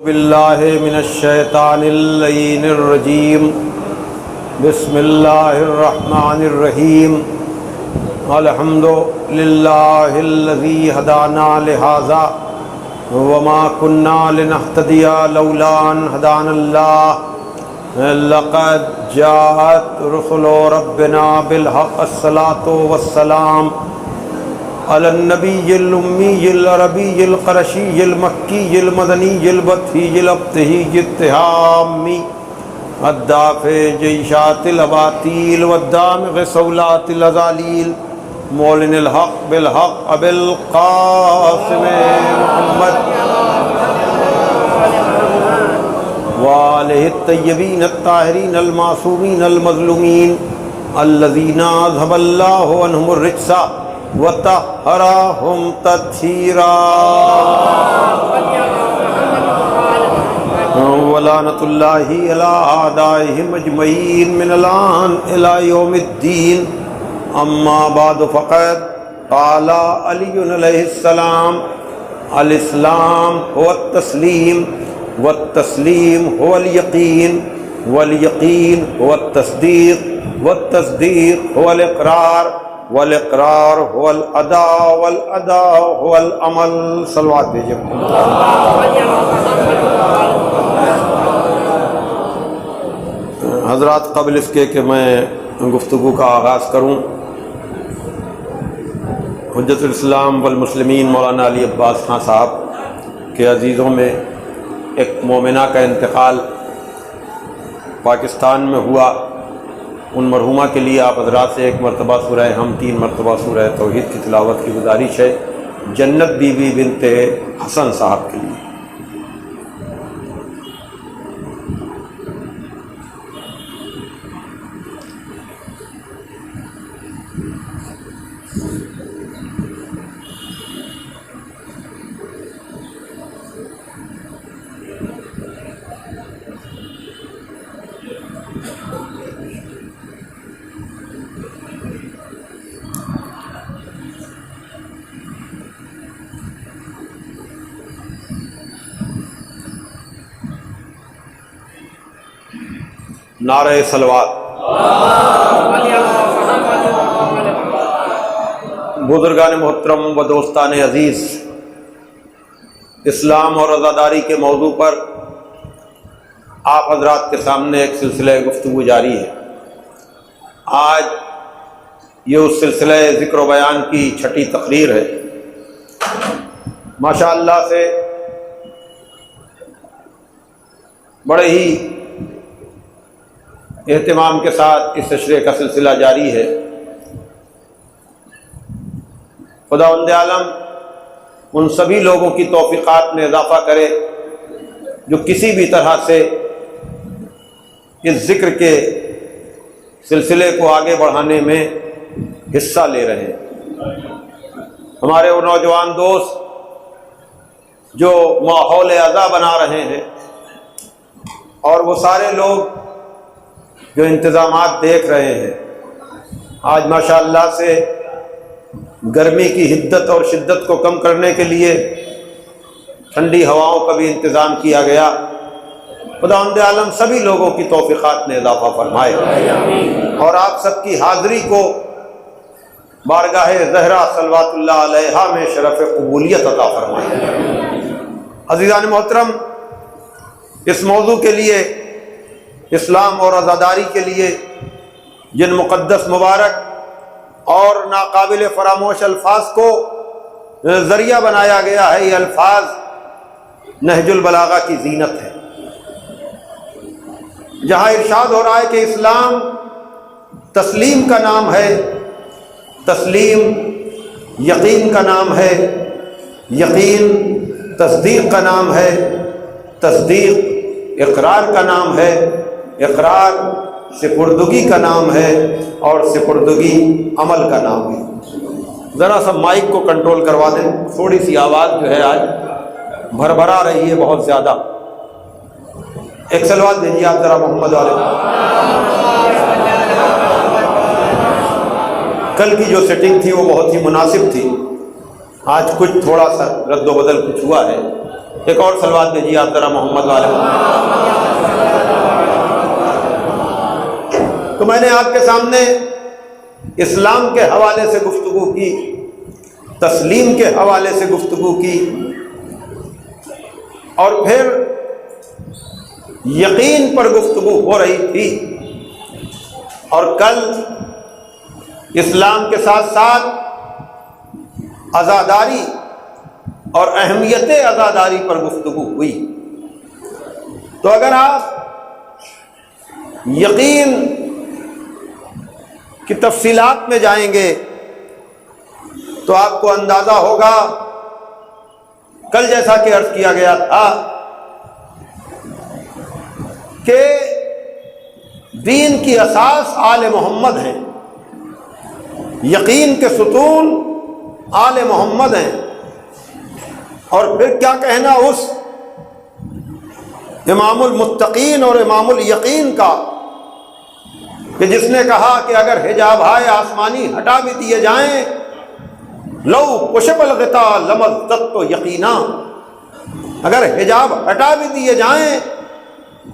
باللہ من الشیطان اللعین الرجیم بسم اللہ الرحمن الرحیم الحمد للہ الذی ہدانا لہذا وما كنا لنہتدی لولا ان ہدانا اللہ لقد جاءت رسل ربنا بالحق الصلاة والسلام علی النبی الامی العربی القرشی المکی المدنی البطحی الابتہی التہامی الدافع جیشات الاباطیل والدامغ صولات الازالیل مولن الحق بالحق ابی القاسم محمد وآلہ الطیبین الطاہرین المعصومین المظلومین الذین اذھب اللہ عنہم الرجس وطہرہم تطہیرا ولعنۃ اللہ علی اعدائہم اجمعین من الآن الی یوم الدین اما بعد فقد قال علی علیہ السلام الاسلام هو التسلیم والتسلیم هو اليقین والیقین هو التصدیق والتصدیق هو الاقرار والاقرار هو الاداء والاداء هو العمل صلوات بھیجیں حضرات۔ قبل اس کے کہ میں گفتگو کا آغاز کروں، حجت الاسلام والمسلمین مولانا علی عباس خان صاحب کے عزیزوں میں ایک مومنہ کا انتقال پاکستان میں ہوا۔ ان مرحومہ کے لیے آپ حضرات سے ایک مرتبہ سورہ ہم 3 مرتبہ سورہ توحید کی تلاوت کی گزارش ہے، جنت بی بی بنت حسن صاحب کے لیے۔ نعرہ صلوات۔ بزرگان محترم و دوستان عزیز، اسلام اور عزاداری کے موضوع پر آپ حضرات کے سامنے ایک سلسلہ گفتگو جاری ہے۔ آج یہ اس سلسلہ ذکر و بیان کی 6ٹھی تقریر ہے۔ ماشاء اللہ سے بڑے ہی اہتمام کے ساتھ اس تشریح کا سلسلہ جاری ہے۔ خداوند عالم ان سبھی لوگوں کی توفیقات میں اضافہ کرے جو کسی بھی طرح سے اس ذکر کے سلسلے کو آگے بڑھانے میں حصہ لے رہے ہیں۔ ہمارے وہ نوجوان دوست جو ماحول اعضا بنا رہے ہیں، اور وہ سارے لوگ جو انتظامات دیکھ رہے ہیں۔ آج ماشاءاللہ سے گرمی کی حدت اور شدت کو کم کرنے کے لیے ٹھنڈی ہواؤں کا بھی انتظام کیا گیا۔ خداوند عالم سبھی لوگوں کی توفیقات میں اضافہ فرمائے، اور آپ سب کی حاضری کو بارگاہ زہرا صلوات اللہ علیہا میں شرف قبولیت عطا فرمائے۔ عزیزان محترم، اس موضوع کے لیے، اسلام اور عزاداری کے لیے جن مقدس مبارک اور ناقابل فراموش الفاظ کو ذریعہ بنایا گیا ہے، یہ الفاظ نہج البلاغہ کی زینت ہے، جہاں ارشاد ہو رہا ہے کہ اسلام تسلیم کا نام ہے، تسلیم یقین کا نام ہے، یقین تصدیق کا نام ہے، تصدیق اقرار کا نام ہے، اقرار سپردگی کا نام ہے، اور سپردگی عمل کا نام ہے۔ ذرا سا مائک کو کنٹرول کروا دیں، تھوڑی سی آواز جو ہے آج بھربھرا رہی ہے بہت زیادہ۔ ایک صلوات بھیجیے آپ ذرا محمد علیہ۔ کل کی جو سیٹنگ تھی وہ بہت ہی مناسب تھی، آج کچھ تھوڑا سا رد و بدل کچھ ہوا ہے. ایک اور صلوات بھیجیے آپ ذرا محمد والے محمد. تو میں نے آپ کے سامنے اسلام کے حوالے سے گفتگو کی، تسلیم کے حوالے سے گفتگو کی، اور پھر یقین پر گفتگو ہو رہی تھی. اور کل اسلام کے ساتھ ساتھ عزاداری اور اہمیت عزاداری پر گفتگو ہوئی. تو اگر آپ یقین کی تفصیلات میں جائیں گے تو آپ کو اندازہ ہوگا، کل جیسا کہ عرض کیا گیا تھا کہ دین کی اساس آل محمد ہیں، یقین کے ستون آل محمد ہیں. اور پھر کیا کہنا اس امام المتقین اور امام الیقین کا کہ جس نے کہا کہ اگر حجابائے آسمانی ہٹا بھی دیے جائیں، لو کشف الغطاء لمزددت یقینا، اگر حجاب ہٹا بھی دیے جائیں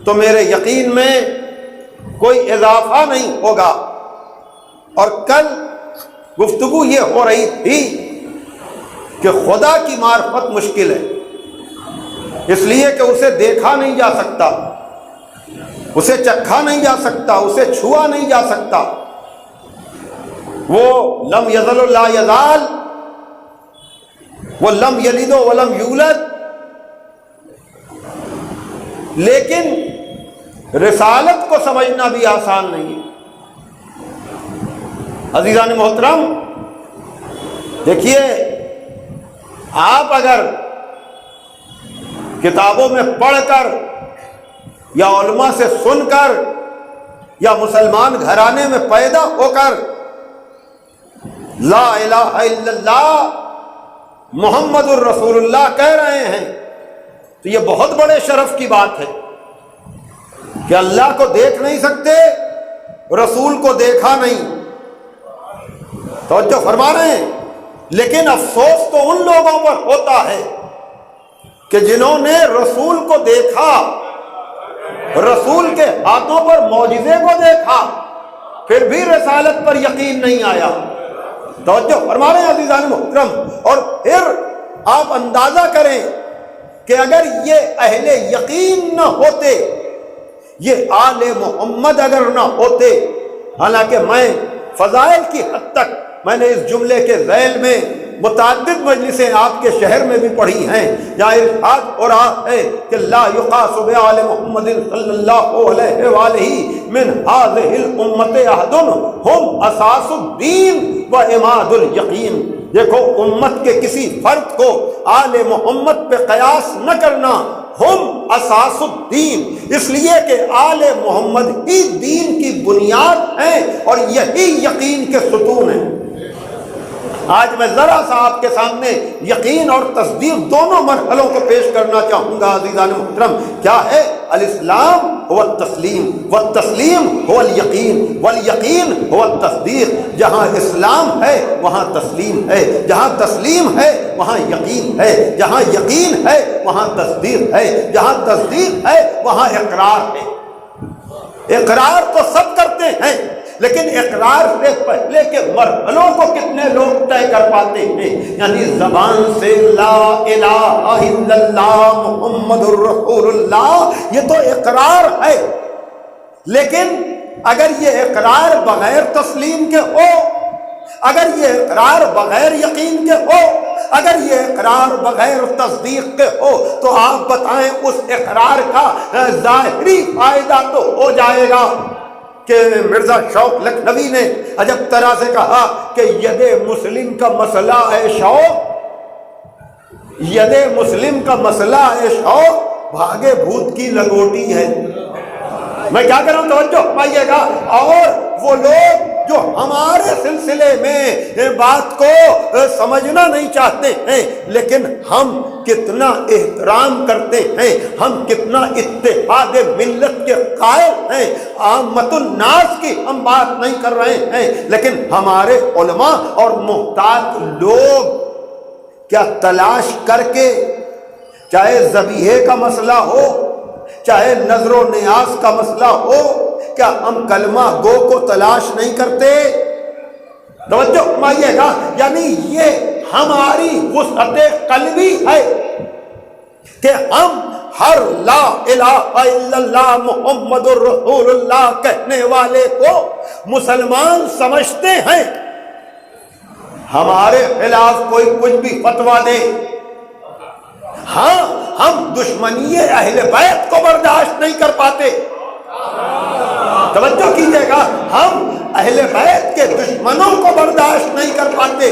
تو میرے یقین میں کوئی اضافہ نہیں ہوگا. اور کل گفتگو یہ ہو رہی تھی کہ خدا کی معرفت مشکل ہے، اس لیے کہ اسے دیکھا نہیں جا سکتا، اسے چکھا نہیں جا سکتا، اسے چھوا نہیں جا سکتا. وہ لم یزل لا یزال، وہ لم یلد ولم یولد. لیکن رسالت کو سمجھنا بھی آسان نہیں ہے. عزیزان محترم، دیکھیے، آپ اگر کتابوں میں پڑھ کر یا علماء سے سن کر یا مسلمان گھرانے میں پیدا ہو کر لا الہ الا اللہ محمد الرسول اللہ کہہ رہے ہیں تو یہ بہت بڑے شرف کی بات ہے کہ اللہ کو دیکھ نہیں سکتے، رسول کو دیکھا نہیں. توجہ فرما رہے ہیں. لیکن افسوس تو ان لوگوں پر ہوتا ہے کہ جنہوں نے رسول کو دیکھا، رسول کے ہاتھوں پر معجزے کو دیکھا، پھر بھی رسالت پر یقین نہیں آیا. توجہ فرما رہے ہیں عزیزان محترم. اور پھر آپ اندازہ کریں کہ اگر یہ اہل یقین نہ ہوتے، یہ آل محمد اگر نہ ہوتے، حالانکہ میں فضائل کی حد تک میں نے اس جملے کے ذیل میں متعدد مجلسیں آپ کے شہر میں بھی پڑھی ہیں جہاں ارشاد ہو رہا ہے کہ لا یقاس بآل محمد صلی اللہ علیہ وآلہ من هذه الامت احد هم اساس الدین و عماد الیقین. دیکھو، امت کے کسی فرد کو آل محمد پہ قیاس نہ کرنا. ہم اساس الدین، اس لیے کہ آل محمد ہی دین کی بنیاد ہیں اور یہی یقین کے ستون ہیں. آج میں ذرا سا آپ کے سامنے یقین اور تصدیق دونوں مرحلوں کو پیش کرنا چاہوں گا عزیزان محترم. کیا ہے؟ الاسلام هو التسلیم، والتسلیم هو الیقین، والیقین هو التصدیق. جہاں اسلام ہے وہاں تسلیم ہے، جہاں تسلیم ہے وہاں یقین ہے، جہاں یقین ہے وہاں تصدیق ہے، جہاں تصدیق ہے وہاں اقرار ہے. اقرار تو سب کرتے ہیں، لیکن اقرار سے پہلے کے مرحلوں کو کتنے لوگ طے کر پاتے ہیں؟ یعنی زبان سے لا الہ الا اللہ محمد الرسول اللہ، یہ تو اقرار ہے. لیکن اگر یہ اقرار بغیر تسلیم کے ہو، اگر یہ اقرار بغیر یقین کے ہو، اگر یہ اقرار بغیر تصدیق کے ہو، تو آپ بتائیں اس اقرار کا ظاہری فائدہ تو ہو جائے گا کہ مرزا شوق لکھنوی نے عجب طرح سے کہا کہ ید مسلم کا مسئلہ ہے شوق، ید مسلم کا مسئلہ ہے شوق، بھاگے بھوت کی لنگوٹی ہے. میں کیا کروں، توجہ پائیے گا. اور وہ لوگ جو ہمارے سلسلے میں بات کو سمجھنا نہیں چاہتے ہیں، لیکن ہم کتنا احترام کرتے ہیں، ہم کتنا اتحاد ملت کے قائل ہیں. عامت الناس کی ہم بات نہیں کر رہے ہیں، لیکن ہمارے علماء اور محتاط لوگ کیا تلاش کر کے، چاہے ذبیحے کا مسئلہ ہو، چاہے نظر و نیاز کا مسئلہ ہو، کیا ہم کلمہ گو کو تلاش نہیں کرتے؟ توجہ فرمائیے گا، یعنی یہ ہماری وسعت قلبی ہے کہ ہم ہر لا الہ الا اللہ محمد الرسول اللہ کہنے والے کو مسلمان سمجھتے ہیں۔ ہمارے خلاف کوئی کچھ بھی فتویٰ دے، ہاں ہم دشمنی اہل بیت کو برداشت نہیں کر پاتے۔ توجہ کیجیے گا، ہم اہل بیت کے دشمنوں کو برداشت نہیں کر پاتے،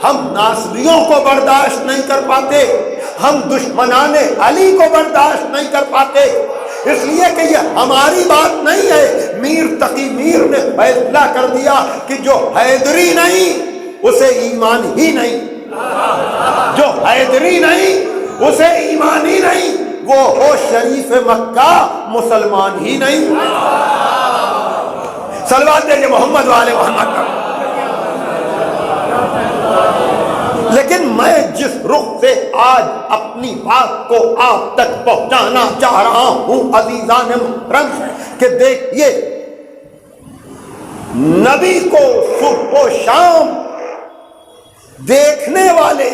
ہم ناصریوں کو برداشت نہیں کر پاتے، ہم دشمنان علی کو برداشت نہیں کر پاتے، اس لیے کہ یہ ہماری بات نہیں ہے۔ میر تقی میر نے فیصلہ کر دیا کہ جو حیدری نہیں اسے ایمان ہی نہیں، جو حیدری نہیں اسے ایمان ہی نہیں، وہ ہو شریف مکہ مسلمان ہی نہیں۔ صلوات دے محمد والے محمد۔ لیکن میں جس رخ سے آج اپنی بات کو آپ تک پہنچانا چاہ رہا ہوں عزیزان محترم، کہ دیکھیے نبی کو صبح و شام دیکھنے والے،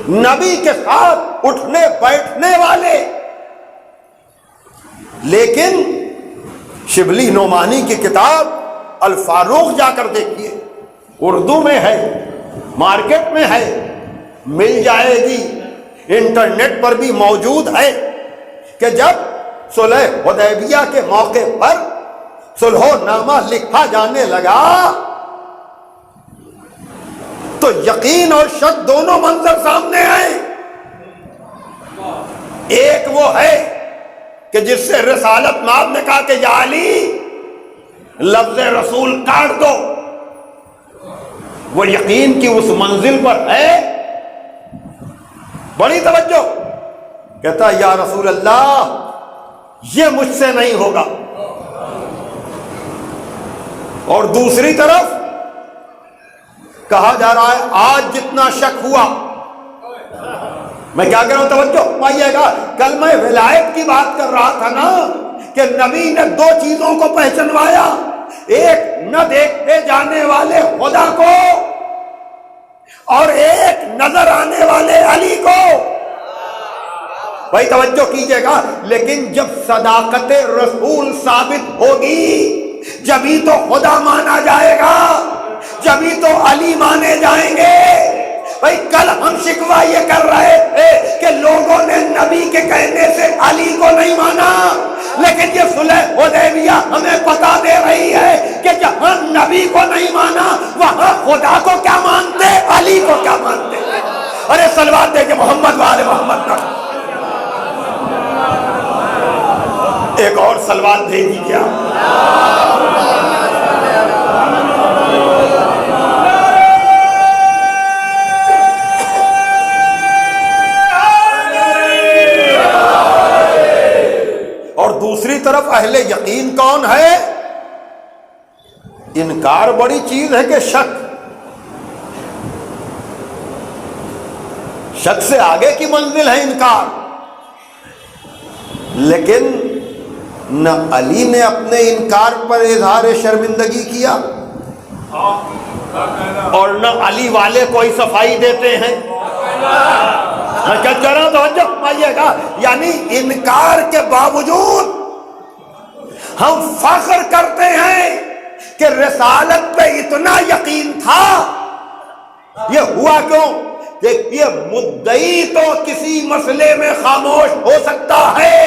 نبی کے ساتھ اٹھنے بیٹھنے والے، لیکن شبلی نعمانی کی کتاب الفاروق جا کر دیکھیے، اردو میں ہے، مارکیٹ میں ہے، مل جائے گی، انٹرنیٹ پر بھی موجود ہے، کہ جب صلح حدیبیہ کے موقع پر صلح نامہ لکھا جانے لگا تو یقین اور شک دونوں منظر سامنے آئے۔ ایک وہ ہے کہ جس سے رسالت مآب نے کہا کہ یا علی لفظ رسول کاٹ دو، وہ یقین کی اس منزل پر ہے، بڑی توجہ، کہتا یا رسول اللہ یہ مجھ سے نہیں ہوگا۔ اور دوسری طرف کہا جا رہا ہے آج جتنا شک ہوا، میں کیا کہہ رہا ہوں توجہ پائیے گا، کل میں ولایت کی بات کر رہا تھا نا، کہ نبی نے دو چیزوں کو پہچنوایا، ایک نہ دیکھتے جانے والے خدا کو اور ایک نظر آنے والے علی کو۔ بھائی توجہ کیجئے گا، لیکن جب صداقت رسول ثابت ہوگی جبھی تو خدا مانا جائے گا، جبھی تو علی مانے جائیں گے۔ بھائی کل ہم شکوہ یہ کر رہے تھے کہ لوگوں نے نبی کے کہنے سے علی کو نہیں مانا، لیکن یہ صلح حدیبیہ ہمیں بتا دے رہی ہے کہ جہاں نبی کو نہیں مانا وہاں خدا کو کیا مانتے، علی کو کیا مانتے۔ ارے صلوات دے کہ محمد والے محمد کا ایک اور صلوات دے دیجیے آپ۔ اور دوسری طرف اہل یقین کون ہے؟ انکار بڑی چیز ہے کہ شک، شک سے آگے کی منزل ہے انکار، لیکن نہ علی نے اپنے انکار پر اظہار شرمندگی کیا اور نہ علی والے کوئی صفائی دیتے ہیں۔ میں کیا کہہ رہا ہوں توجہ فرمائیے گا، یعنی انکار کے باوجود ہم فخر کرتے ہیں کہ رسالت پہ اتنا یقین تھا۔ یہ ہوا کیوں؟ دیکھیے مدعی تو کسی مسئلے میں خاموش ہو سکتا ہے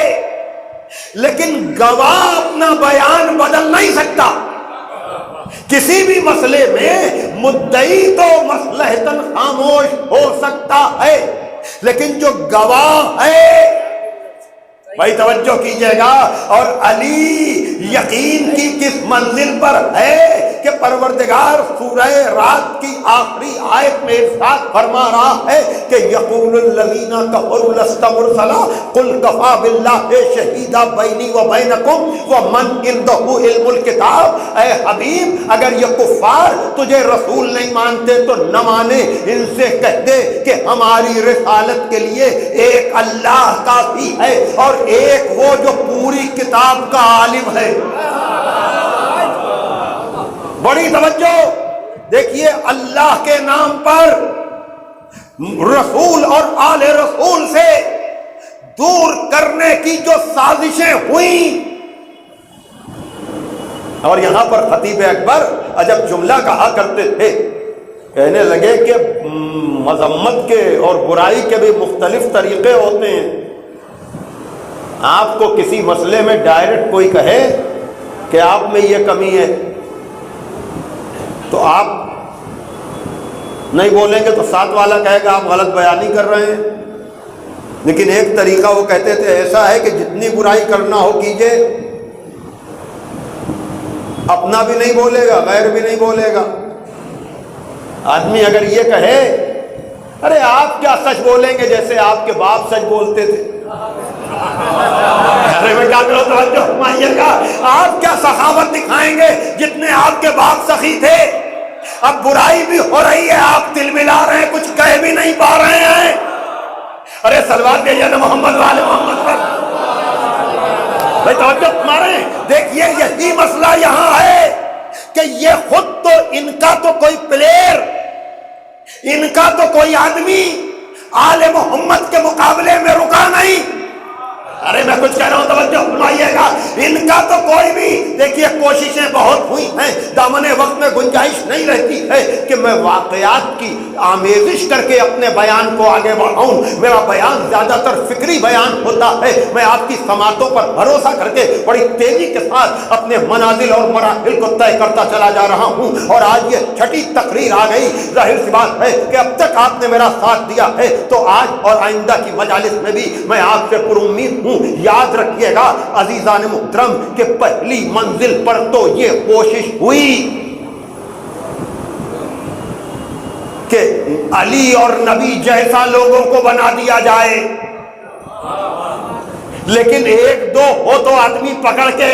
لیکن گواہ اپنا بیان بدل نہیں سکتا۔ کسی بھی مسئلے میں مدعی تو مصلحتاً خاموش ہو سکتا ہے لیکن جو گواہ ہے، بھائی توجہ کیجئے گا، اور علی یقین کی کس منزل پر ہے کہ پروردگار سورہ رات کی آخری آیت میں ارشاد فرما رہا ہے کہ یقول الذین کفروا لست مرسلا قل کفی باللہ شہیدا بینی و بینکم ومن عندہ علم الکتاب۔ اے حبیب اگر یہ کفار تجھے رسول نہیں مانتے تو نہ مانے، ان سے کہہ دے کہ ہماری رسالت کے لیے ایک اللہ کافی ہے اور ایک وہ جو پوری کتاب کا عالم ہے۔ بڑی توجہ دیکھیے، اللہ کے نام پر رسول اور آل رسول سے دور کرنے کی جو سازشیں ہوئیں، اور یہاں پر خطیب اکبر عجب جملہ کہا کرتے تھے، کہنے لگے کہ مذمت کے اور برائی کے بھی مختلف طریقے ہوتے ہیں۔ آپ کو کسی مسئلے میں ڈائریکٹ کوئی کہے کہ آپ میں یہ کمی ہے تو آپ نہیں بولیں گے تو ساتھ والا کہے گا آپ غلط بیانی کر رہے ہیں۔ لیکن ایک طریقہ وہ کہتے تھے ایسا ہے کہ جتنی برائی کرنا ہو کیجئے، اپنا بھی نہیں بولے گا غیر بھی نہیں بولے گا۔ آدمی اگر یہ کہے ارے آپ کیا سچ بولیں گے جیسے آپ کے باپ سچ بولتے تھے، ارے بیٹا توجہ فرمائیے گا، آپ کیا سخاوت دکھائیں گے جتنے آپ کے باپ سخی تھے۔ اب برائی بھی ہو رہی ہے، آپ دل ملا رہے ہیں، کچھ کہہ بھی نہیں پا رہے ہیں۔ ارے صلوات بھیجیے نا محمد والے محمد پر۔ بھائی توجہ مارے، دیکھیے یہی مسئلہ یہاں ہے کہ یہ خود تو ان کا تو کوئی پلیئر، ان کا تو کوئی آدمی آل محمد کے مقابلے میں رکا نہیں۔ ارے میں کچھ کہہ رہا ہوں توجہ فرمائیے گا، ان کا تو کوئی بھی دیکھیے کوششیں بہت ہوئی ہیں، دامن وقت میں گنجائش نہیں رہتی ہے کہ میں واقعات کی آمیزش کر کے اپنے بیان کو آگے بڑھاؤں۔ میرا بیان زیادہ تر فکری بیان ہوتا ہے، میں آپ کی سماعتوں پر بھروسہ کر کے بڑی تیزی کے ساتھ اپنے منازل اور مراحل کو طے کرتا چلا جا رہا ہوں، اور آج یہ چھٹی تقریر آ گئی۔ ظاہر سی بات ہے کہ اب تک آپ نے میرا ساتھ دیا ہے تو آج اور آئندہ کی مجالس میں بھی میں آپ سے پر امید ہوں۔ یاد رکھیے گا عزیزان محترم کہ پہلی منزل پر تو یہ کوشش ہوئی کہ علی اور نبی جیسا لوگوں کو بنا دیا جائے، لیکن ایک دو ہو تو آدمی پکڑ کے،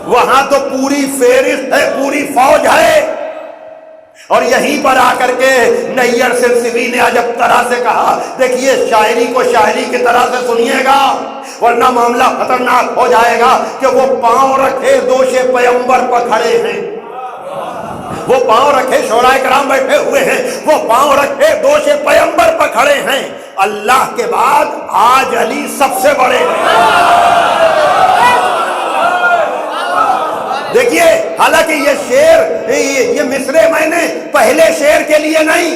وہاں تو پوری فہرست ہے، پوری فوج ہے۔ اور یہیں پر آ کر کے نیئر سلسوی نے عجب طرح سے کہا، دیکھیے شاعری کو شاعری کی طرح سے سنیے گا ورنہ معاملہ خطرناک ہو جائے گا، کہ وہ پاؤں رکھے دوش پیغمبر پر کھڑے ہیں، وہ پاؤں رکھے شعراء کرام بیٹھے ہوئے ہیں، وہ پاؤں رکھے دوش پیغمبر پر کھڑے ہیں، اللہ کے بعد آج علی سب سے بڑے ہیں۔ دیکھیے حالانکہ یہ شعر یہ مصرے میں نے پہلے شعر کے لیے نہیں،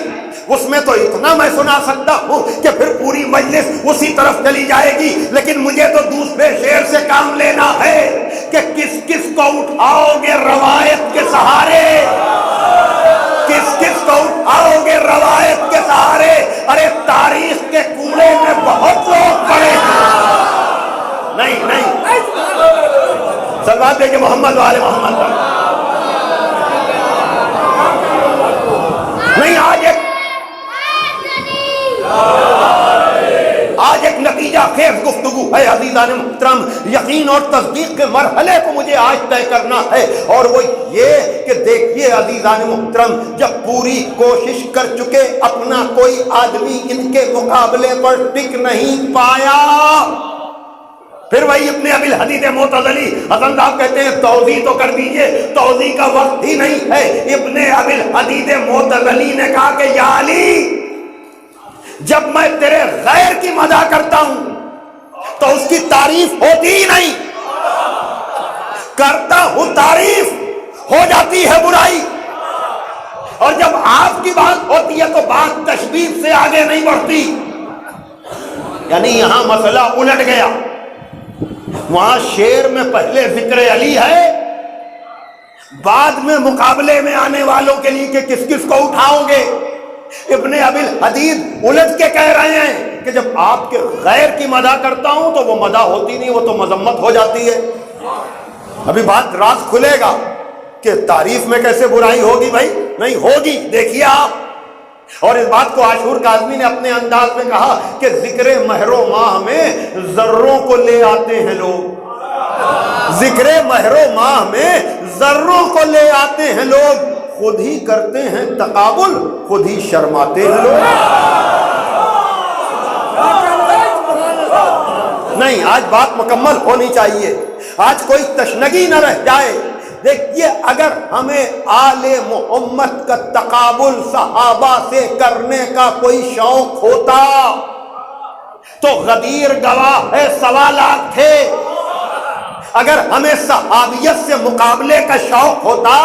اس میں تو اتنا میں سنا سکتا ہوں کہ پھر پوری مجلس اسی طرف چلی جائے گی، لیکن مجھے تو دوسرے شعر سے کام لینا ہے کہ کس کس کو اٹھاؤ گے روایت کے سہارے، کس کس کو اٹھاؤ گے روایت کے سہارے۔ ارے تاریخ کے کوڑے میں بہت لوگ پڑے ہیں، نہیں صلوات دے کہ محمد والے محمد نہیں۔ آج ایک نتیجہ خیز گفتگو ہے عزیزان محترم، یقین اور تصدیق کے مرحلے کو مجھے آج طے کرنا ہے، اور وہ یہ کہ دیکھیے عزیزان محترم، جب پوری کوشش کر چکے اپنا کوئی آدمی ان کے مقابلے پر ٹک نہیں پایا، پھر وہی ابن ابی الحدید معتزلی حسن صاحب کہتے ہیں توضیح تو کر دیجئے، توضیح کا وقت ہی نہیں ہے۔ ابن ابی الحدید معتزلی نے کہا کہ یا علی، جب میں تیرے غیر کی مدح کرتا ہوں تو اس کی تعریف ہوتی ہی نہیں، کرتا ہوں تعریف ہو جاتی ہے برائی، اور جب آپ کی بات ہوتی ہے تو بات تشبیہ سے آگے نہیں بڑھتی۔ یعنی یہاں مسئلہ الٹ گیا، وہاں شعر میں پہلے ذکر علی ہے، بعد میں مقابلے میں آنے والوں کے لیے کہ کس کس کو اٹھاؤ گے۔ ابن ابی الحدید الٹ کے کہہ رہے ہیں کہ جب آپ کے غیر کی مدح کرتا ہوں تو وہ مدح ہوتی نہیں، وہ تو مذمت ہو جاتی ہے۔ ابھی بات راز کھلے گا، کہ تعریف میں کیسے برائی ہوگی بھائی؟ نہیں ہوگی، دیکھیے آپ۔ اور اس بات کو عاشور کاظمی نے اپنے انداز میں کہا کہ ذکر مہر و ماہ میں ذروں کو لے آتے ہیں لوگ، ذکر مہر و ماہ میں ذروں کو لے آتے ہیں لوگ، خود ہی کرتے ہیں تقابل، خود ہی شرماتے ہیں لوگ۔ نہیں، آج بات مکمل ہونی چاہیے، آج کوئی تشنگی نہ رہ جائے۔ دیکھیے، اگر ہمیں آل محمد کا تقابل صحابہ سے کرنے کا کوئی شوق ہوتا تو غدیر گواہ ہے 1.25 لاکھ تھے۔ اگر ہمیں صحابیت سے مقابلے کا شوق ہوتا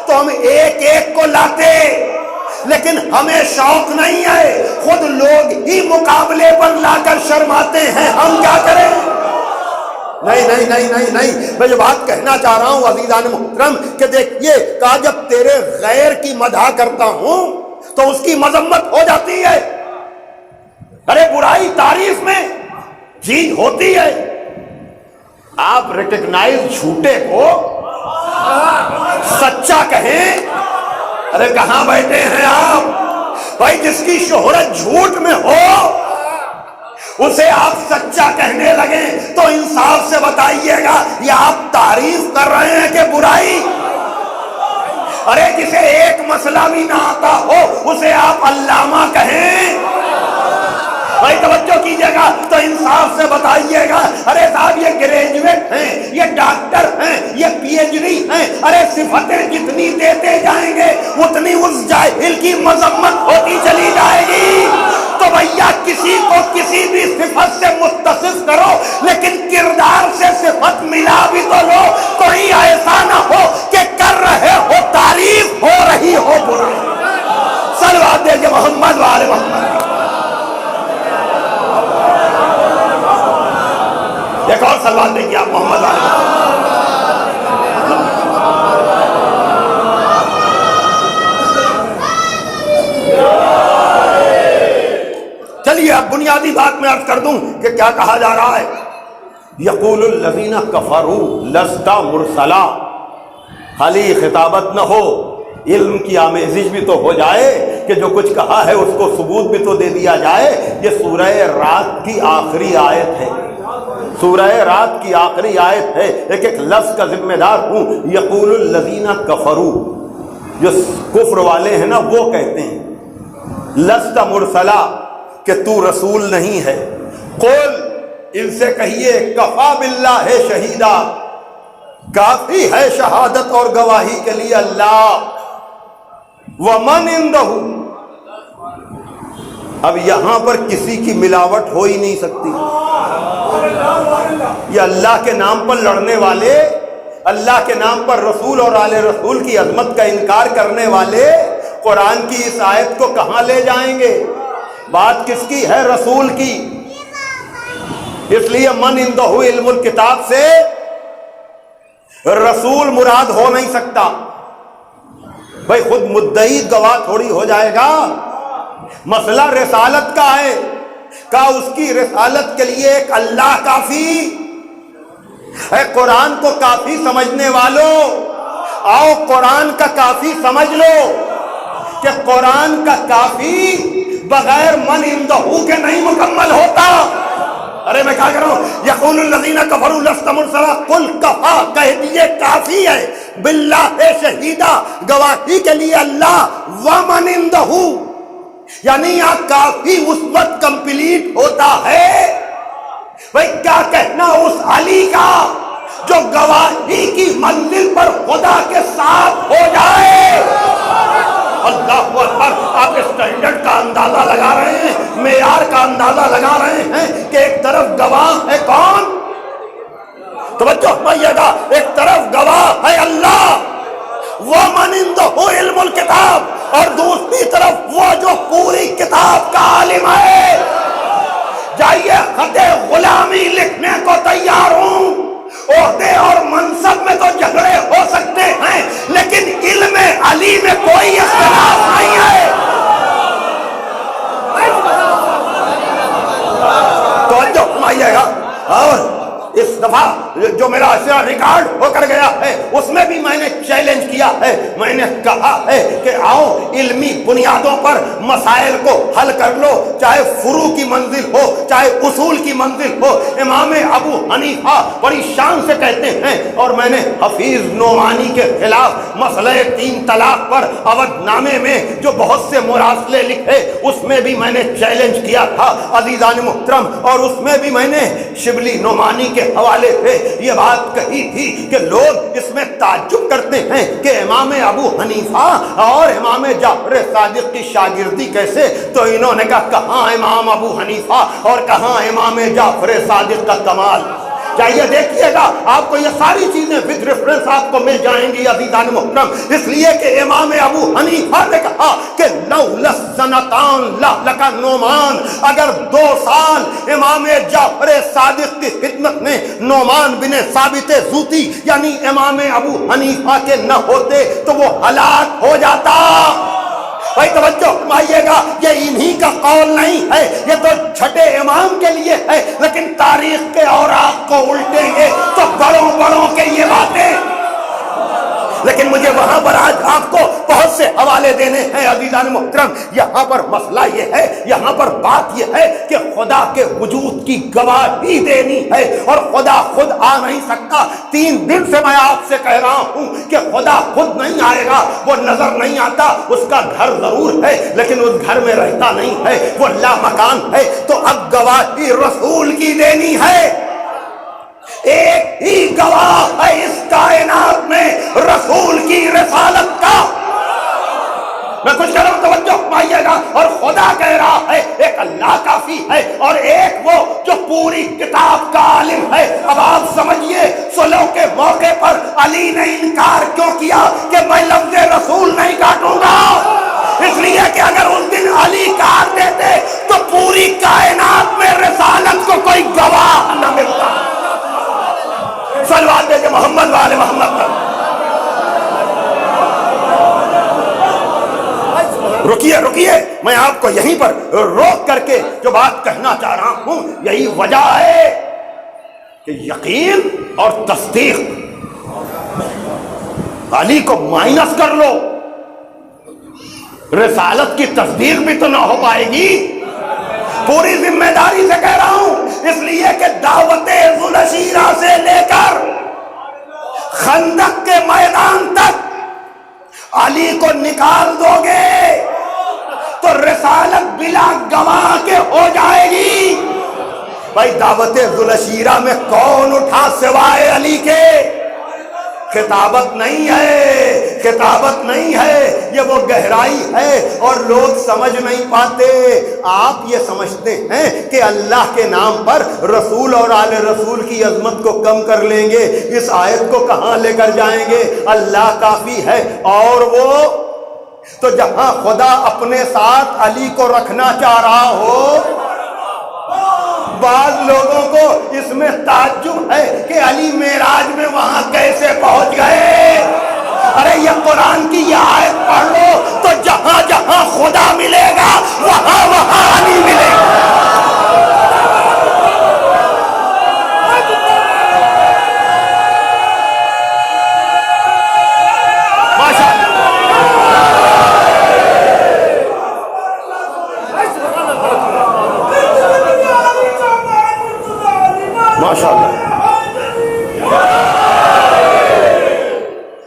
تو ہم ایک ایک کو لاتے، لیکن ہمیں شوق نہیں ہے، خود لوگ ہی مقابلے پر لا کر شرماتے ہیں، ہم کیا کریں؟ نہیں نہیں نہیں نہیں نہیں، میں یہ بات کہنا چاہ رہا ہوں عزیزان محترم کہ دیکھیے، کہا جب تیرے غیر کی مدح کرتا ہوں تو اس کی مذمت ہو جاتی ہے۔ ارے برائی تعریف میں جی ہوتی ہے، آپ ریکگنائز جھوٹے کو سچا کہیں۔ ارے کہاں بیٹھے ہیں آپ بھائی؟ جس کی شہرت جھوٹ میں ہو اسے آپ سچا کہنے لگے تو انصاف سے بتائیے گا یہ آپ تعریف کر رہے ہیں کہ برائی؟ ارے جسے ایک مسئلہ بھی نہ آتا ہو اسے آپ علامہ کہیں؟ بھائی توجہ کیجئے گا تو انصاف سے بتائیے گا۔ ارے صاحب یہ گریجویٹ ہیں، یہ ڈاکٹر ہیں، یہ پی ایچ ڈی ہیں، ارے صفتیں جتنی دیتے جائیں گے اتنی اس جاہل کی مذمت ہوتی چلی جائے گی۔ تو بھیا کسی کو کسی بھی صفت سے متصف کرو، لیکن کردار سے صفت ملا بھی تو لو، کوئی ایسا نہ ہو کہ کر رہے ہو تعریف ہو رہی ہو برائی۔ صلوات دے محمد وآل محمد۔ ایک اور صلوات دیکھیے آپ محمد وآل محمد۔ چلیے اب بنیادی بات میں عرض کر دوں کہ کیا کہا جا رہا ہے۔ یقول الذین کفروا لست مرسلا، خالی خطابت نہ ہو، علم کی آمیزش بھی تو ہو جائے کہ جو کچھ کہا ہے اس کو ثبوت بھی تو دے دیا جائے۔ یہ سورہ رات کی آخری آیت ہے، سورہ رات کی آخری آیت ہے، ایک ایک لفظ کا ذمہ دار ہوں۔ یقول الذین کفروا، جو کفر والے ہیں نا وہ کہتے ہیں لست مرسلا، کہ تو رسول نہیں ہے۔ قل، ان سے کہیے کفا باللہ شہیدا، کافی ہے شہادت اور گواہی کے لیے اللہ۔ ومن عنده، اب یہاں پر کسی کی ملاوٹ ہو ہی نہیں سکتی۔ یہ اللہ کے نام پر لڑنے والے، اللہ کے نام پر رسول اور آل رسول کی عظمت کا انکار کرنے والے قرآن کی اس آیت کو کہاں لے جائیں گے؟ بات کس کی ہے؟ رسول کی۔ اس لیے من عنده علم الکتاب سے رسول مراد ہو نہیں سکتا۔ بھائی خود مدعی گواہ تھوڑی ہو جائے گا، مسئلہ رسالت کا ہے، کہا اس کی رسالت کے لیے ایک اللہ کافی ہے۔ قرآن کو کافی سمجھنے والوں، آؤ قرآن کا کافی سمجھ لو کہ قرآن کا کافی بغیر من عنده کے نہیں مکمل ہوتا۔ ارے میں کیا کر رہا ہوں؟ یقول الذین کفروا لست مرسلا قل کفا، کہہ دیجئے کافی ہے، باللہ شہیدا، گواہی کے لیے اللہ، ومن عنده، یعنی یہاں کافی اس وقت کمپلیٹ ہوتا ہے۔ بھئی کیا کہنا اس علی کا جو گواہی کی منزل پر خدا کے ساتھ ہو جائے۔ اللہ اکبر، آپ اسٹینڈرڈ کا اندازہ لگا رہے ہیں، معیار کا اندازہ لگا رہے ہیں کہ ایک طرف گواہ ہے کون؟ توجہ فرمائیے گا، ایک طرف گواہ ہے اللہ، وَمَنْ عِنْدَهُ عِلْمُ الْكِتَابِ، اور دوسری طرف وہ جو پوری کتاب کا عالم ہے۔ جائیے خط غلامی لکھنے کو تیار ہوں، عہدے اور منصب میں تو جھگڑے ہو سکتے ہیں لیکن علم علی میں کوئی اختلاف نہیں ہے۔ توجہ فرمائیے گا، اور اس دفعہ جو میرا ریکارڈ ہو کر گیا ہے اس میں بھی میں نے چیلنج کیا ہے، میں نے کہا ہے کہ آؤ علمی بنیادوں پر مسائل کو حل کر لو، چاہے فروع کی منزل ہو چاہے اصول کی منزل ہو۔ امام ابو حنیفہ بڑی شان سے کہتے ہیں، اور میں نے حفیظ نعمانی کے خلاف مسئلہ 3 طلاق پر اودھ نامے میں جو بہت سے مراسلے لکھے اس میں بھی میں نے چیلنج کیا تھا عزیزان محترم، اور اس میں بھی میں نے شبلی نعمانی کے حوالے سے یہ بات کہی تھی کہ لوگ اس میں تعجب کرتے ہیں کہ امام ابو حنیفہ اور امام جعفر صادق کی شاگردی کیسے، تو انہوں نے کہا کہاں امام ابو حنیفہ اور کہاں امام جعفر صادق کا کمال۔ چاہیے دیکھیے گا آپ کو یہ ساری چیزیں وتھ ریفرنس آپ کو مل جائیں گی عزیزان محترم، اس لیے کہ امام ابو حنیفہ نے کہا کہ لولا السنتان لک نعمان، اگر 2 سال امام جعفر صادق کی خدمت میں نعمان بن ثابت زوطی یعنی امام ابو حنیفہ کے نہ ہوتے تو وہ ہلاک ہو جاتا۔ بھائی توجہ فرمائیے گا، یہ انہی کا قول نہیں ہے، یہ تو چھٹے امام کے لیے ہے، لیکن تاریخ کے اوراق کو الٹیں گے تو بڑوں بڑوں کے یہ باتیں، لیکن مجھے وہاں پر آج آپ کو بہت سے حوالے دینے ہیں عزیزان محترم۔ یہاں پر مسئلہ یہ ہے، یہاں پر بات یہ ہے کہ خدا کے وجود کی گواہی دینی ہے، اور خدا خود آ نہیں سکتا۔ 3 دن سے میں آپ سے کہہ رہا ہوں کہ خدا خود نہیں آئے گا، وہ نظر نہیں آتا، اس کا گھر ضرور ہے لیکن اس گھر میں رہتا نہیں ہے، وہ لامکان ہے۔ تو اب گواہی رسول کی دینی ہے، ایک ہی گواہ ہے اس کائنات میں رسول کی رسالت کا۔ میں کچھ کہہ رہا ہوں توجہ فرمائیے گا، اور خدا کہہ رہا ہے ایک اللہ کافی ہے اور ایک وہ جو پوری کتاب کا عالم ہے۔ اب آپ سمجھیے صلح کے موقع پر علی نے انکار کیوں کیا کہ میں لفظ رسول نہیں کاٹوں گا؟ اس لیے کہ اگر اس دن علی کاٹ دیتے تو پوری کائنات میں رسالت کو کوئی گواہ نہ ملتا۔ صلوات دے محمد والے محمد پر۔ رکیے میں آپ کو یہیں پر روک کر کے جو بات کہنا چاہ رہا ہوں یہی وجہ ہے کہ یقین اور تصدیق، علی کو مائنس کر لو، رسالت کی تصدیق بھی تو نہ ہو پائے گی۔ پوری ذمہ داری سے کہہ رہا ہوں، اس لیے کہ دعوت ذوالشیرہ سے لے کر خندق کے میدان تک علی کو نکال دو گے تو رسالت بلا گواہ کے ہو جائے گی۔ بھائی دعوت ذوالشیرہ میں کون اٹھا سوائے علی کے؟ خطابت نہیں ہے، خطابت نہیں ہے، یہ وہ گہرائی ہے اور لوگ سمجھ نہیں پاتے۔ آپ یہ سمجھتے ہیں کہ اللہ کے نام پر رسول اور آل رسول کی عظمت کو کم کر لیں گے، اس آیت کو کہاں لے کر جائیں گے؟ اللہ کافی ہے، اور وہ تو جہاں خدا اپنے ساتھ علی کو رکھنا چاہ رہا ہو، بعض لوگوں کو اس میں تعجب ہے کہ علی معراج میں وہاں کیسے پہنچ گئے۔ ارے یہ قرآن کی یہ آیت پڑھ لو تو جہاں جہاں خدا ملے گا وہاں وہاں علی ملے گا۔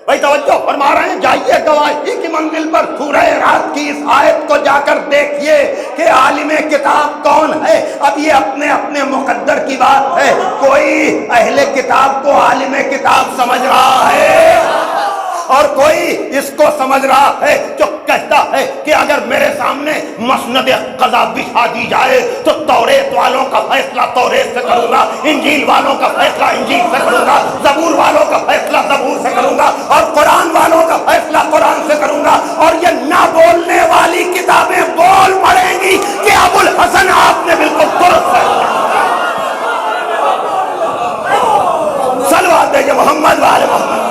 بھائی توجہ فرما رہے ہیں، جائیے گواہی کی منزل پر سورہ رات کی اس آیت کو جا کر دیکھیے کہ عالم کتاب کون ہے۔ اب یہ اپنے اپنے مقدر کی بات ہے، کوئی اہل کتاب کو عالم کتاب سمجھ رہا ہے اور کوئی اس کو سمجھ رہا ہے جو کہتا ہے کہ اگر میرے سامنے مسند قضا بچھا دی جائے تو توریت والوں کا فیصلہ توریت سے کروں گا، انجیل والوں کا فیصلہ انجیل سے کروں گا، زبور والوں کا فیصلہ زبور سے کروں گا، اور قرآن والوں کا فیصلہ قرآن سے کروں گا، اور یہ نہ بولنے والی کتابیں بول پڑیں گی کہ ابو الحسن آپ نے بالکل درست ہے۔ صلوات دے محمد والے محمد۔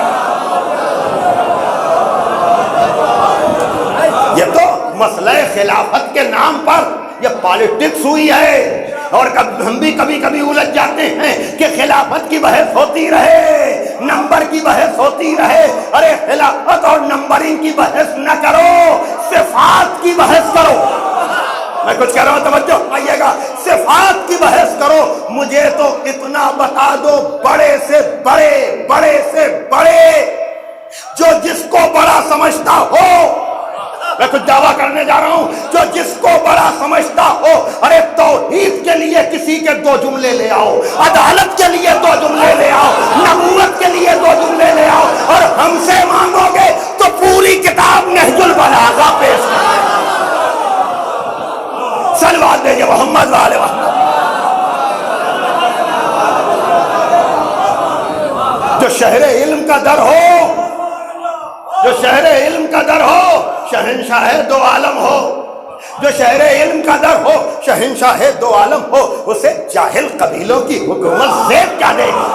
یہ تو مسئلہ خلافت کے نام پر یہ پالیٹکس ہوئی ہے، اور ہم بھی کبھی کبھی الجھ جاتے ہیں کہ خلافت کی بحث ہوتی رہے، نمبر کی بحث ہوتی رہے. ارے خلافت اور نمبرنگ کی بحث نہ کرو، صفات کی بحث کرو. میں کچھ کہہ رہا ہوں، توجہ آئیے گا. صفات کی بحث کرو. مجھے تو اتنا بتا دو، بڑے سے بڑے جو جس کو بڑا سمجھتا ہو، میں کچھ دعویٰ کرنے جا رہا ہوں، جو جس کو بڑا سمجھتا ہو، ارے توحید کے لیے کسی کے 2 جملے لے آؤ، عدالت کے لیے 2 جملے لے آؤ، نبوت کے لیے 2 جملے لے آؤ، اور ہم سے مانگو گے تو پوری کتاب نہج البلاغہ پیش کریں. صلوات دیجئے محمد والے محمد. جو شہر علم کا در ہو، جو شہر علم کا در ہو، شہنشاہ 2 عالم ہو. جو شہر علم کا در ہو، شہنشاہ 2 عالم ہو، اسے جاہل قبیلوں کی حکومت زیب کیا دے گی؟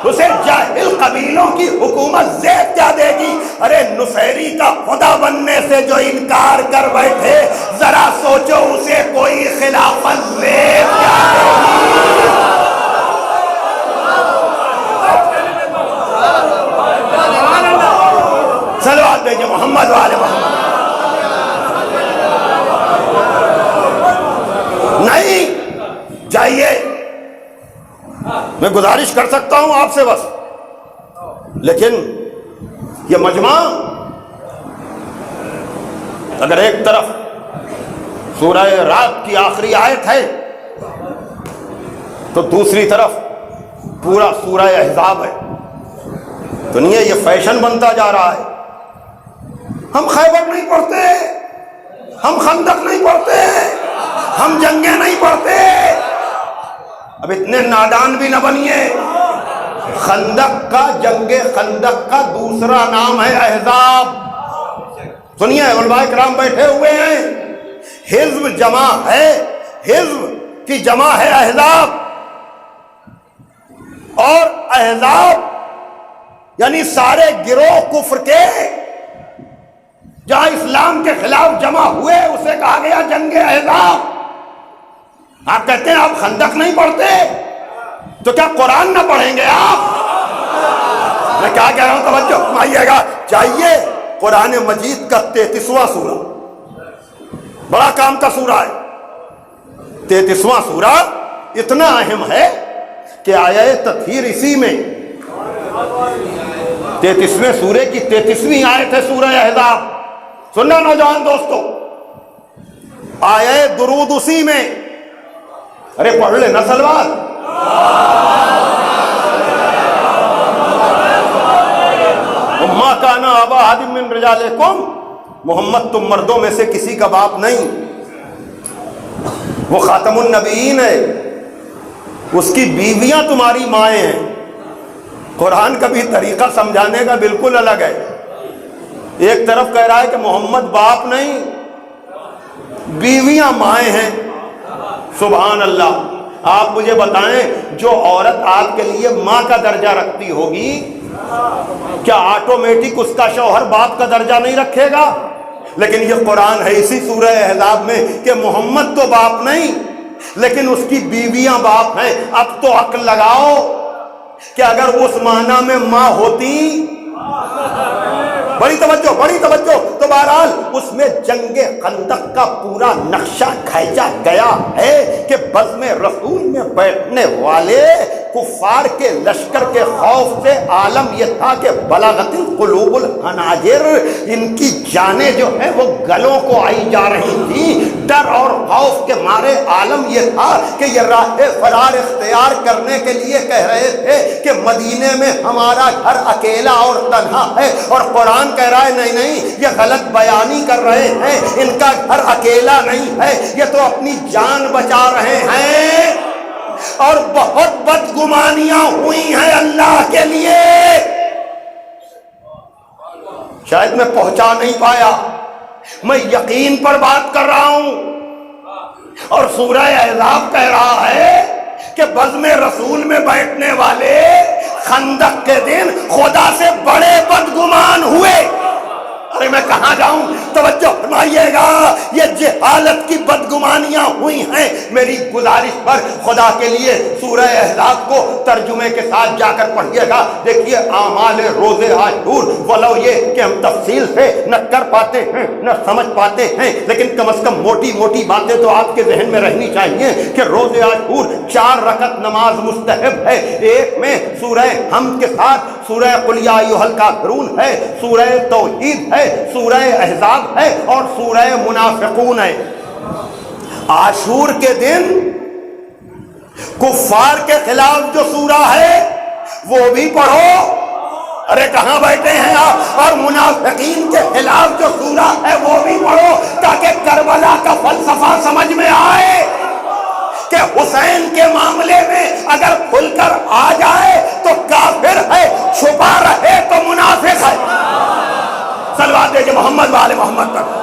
اسے جاہل قبیلوں کی حکومت زیب کیا دے گی؟ ارے نصیری کا خدا بننے سے جو انکار کر بیٹھے، ذرا سوچو اسے کوئی خلافت زیب کیا دے گی؟ صلوات دیجئے محمد والے محمد. نہیں جائیے، میں گزارش کر سکتا ہوں آپ سے بس، لیکن یہ مجمع اگر ایک طرف سورہ رات کی آخری آیت ہے تو دوسری طرف پورا سورہ احزاب ہے. تو نہیں ہے یہ فیشن بنتا جا رہا ہے. ہم خیبر نہیں پڑھتے، ہم خندق نہیں پڑھتے، ہم جنگیں نہیں پڑھتے. اب اتنے نادان بھی نہ بنیے. خندق کا، جنگ خندق کا دوسرا نام ہے احزاب. سنیے، علماء کرام بیٹھے ہوئے ہیں. حزب جمع ہے، حزب کی جمع ہے احزاب، اور احزاب یعنی سارے گروہ کفر کے جہاں اسلام کے خلاف جمع ہوئے اسے کہا گیا جنگ احزاب. آپ کہتے ہیں آپ خندق نہیں پڑھتے تو کیا قرآن نہ پڑھیں گے آپ؟ میں کیا کہہ رہا ہوں، توجہ آئیے گا. چاہیے قرآن مجید کا 33واں سورہ، بڑا کام کا سورہ ہے. 33واں سورہ اتنا اہم ہے کہ آیہ تطہیر اسی میں 33ویں سورے کی 33ویں آیت ہے سورہ احزاب. سننا نوجوان دوستو، آیہ درود اسی میں. ارے پڑھ لے نا سلوات. ما کان ابا احد من رجالکم، محمد تم مردوں میں سے کسی کا باپ نہیں، وہ خاتم النبیین ہے، اس کی بیویاں تمہاری مائیں ہیں. قرآن کا بھی طریقہ سمجھانے کا بالکل الگ ہے. ایک طرف کہہ رہا ہے کہ محمد باپ نہیں، بیویاں مائیں ہیں. سبحان اللہ. آپ مجھے بتائیں، جو عورت آپ کے لیے ماں کا درجہ رکھتی ہوگی، کیا آٹومیٹک اس کا شوہر باپ کا درجہ نہیں رکھے گا؟ لیکن یہ قرآن ہے اسی سورہ احزاب میں کہ محمد تو باپ نہیں لیکن اس کی بیویاں باپ ہیں. اب تو عقل لگاؤ کہ اگر اس معنی میں ماں ہوتی، بڑی توجہ. تو بہرحال اس میں جنگ خندق کا پورا نقشہ کھینچا گیا ہے کہ بزم رسول میں بیٹھنے والے کفار کے لشکر کے خوف سے عالم یہ تھا کہ بلغت القلوب الحناجر، ان کی جانیں جو ہیں وہ گلوں کو آئی جا رہی تھی. ڈر اور خوف کے مارے عالم یہ تھا کہ یہ راہ فرار اختیار کرنے کے لیے کہہ رہے تھے کہ مدینے میں ہمارا گھر اکیلا اور تنہا ہے. اور قرآن کہہ رہا ہے نہیں، یہ غلط بیانی کر رہے ہیں، ان کا گھر اکیلا نہیں ہے، یہ تو اپنی جان بچا رہے ہیں. اور بہت بدگمانیاں ہوئی ہیں اللہ کے لیے. شاید میں پہنچا نہیں پایا، میں یقین پر بات کر رہا ہوں. اور سورہ احزاب کہہ رہا ہے کہ بزم رسول میں بیٹھنے والے خندق کے دن خدا سے بڑے بدگمان ہوئے. ارے میں کہاں جاؤں؟ توجہ فرمائیے گا، یہ جہالت کی بدگمانیاں ہوئی ہیں۔ میری گزارش پر خدا کے لیے سورہ احزاب کو ترجمے کے ساتھ جا کر پڑھیے گا۔ دیکھیے اعمال روز عاشور، ولو یہ کہ ہم تفصیل سے نہ کر پاتے ہیں نہ سمجھ پاتے ہیں، لیکن کم از کم موٹی موٹی باتیں تو آپ کے ذہن میں رہنی چاہیے کہ روز عاشور 4 رکعت نماز مستحب ہے۔ ایک میں سورہ حمد کے ساتھ سورہ قل یا ایھا الکافرون ہے، سورہ توحید ہے، سورہ احزاب ہے اور سورہ منافقون ہے۔ عاشور کے دن کفار کے خلاف جو سورہ ہے وہ بھی پڑھو، ارے کہاں بیٹھے ہیں آپ، اور منافقین کے خلاف جو سورہ ہے وہ بھی پڑھو، تاکہ کربلا کا فلسفہ سمجھ میں آئے کہ حسین کے معاملے میں اگر کھل کر آ جائے تو کافر ہے، چھپا رہے تو منافق ہے۔ صلوات دے محمد والے محمد پر۔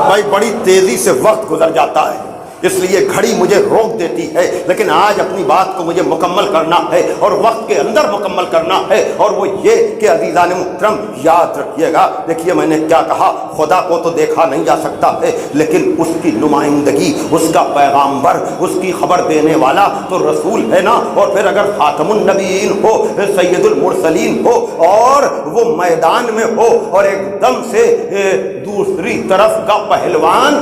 بھائی بڑی تیزی سے وقت گزر جاتا ہے، اس لیے گھڑی مجھے روک دیتی ہے، لیکن آج اپنی بات کو مجھے مکمل کرنا ہے اور وقت کے اندر مکمل کرنا ہے، اور وہ یہ کہ عزیزان محترم یاد رکھیے گا۔ دیکھیے میں نے کیا کہا، خدا کو تو دیکھا نہیں جا سکتا ہے، لیکن اس کی نمائندگی، اس کا پیغامبر، اس کی خبر دینے والا تو رسول ہے نا، اور پھر اگر خاتم النبیین ہو، سید المرسلین ہو اور وہ میدان میں ہو، اور ایک دم سے دوسری طرف کا پہلوان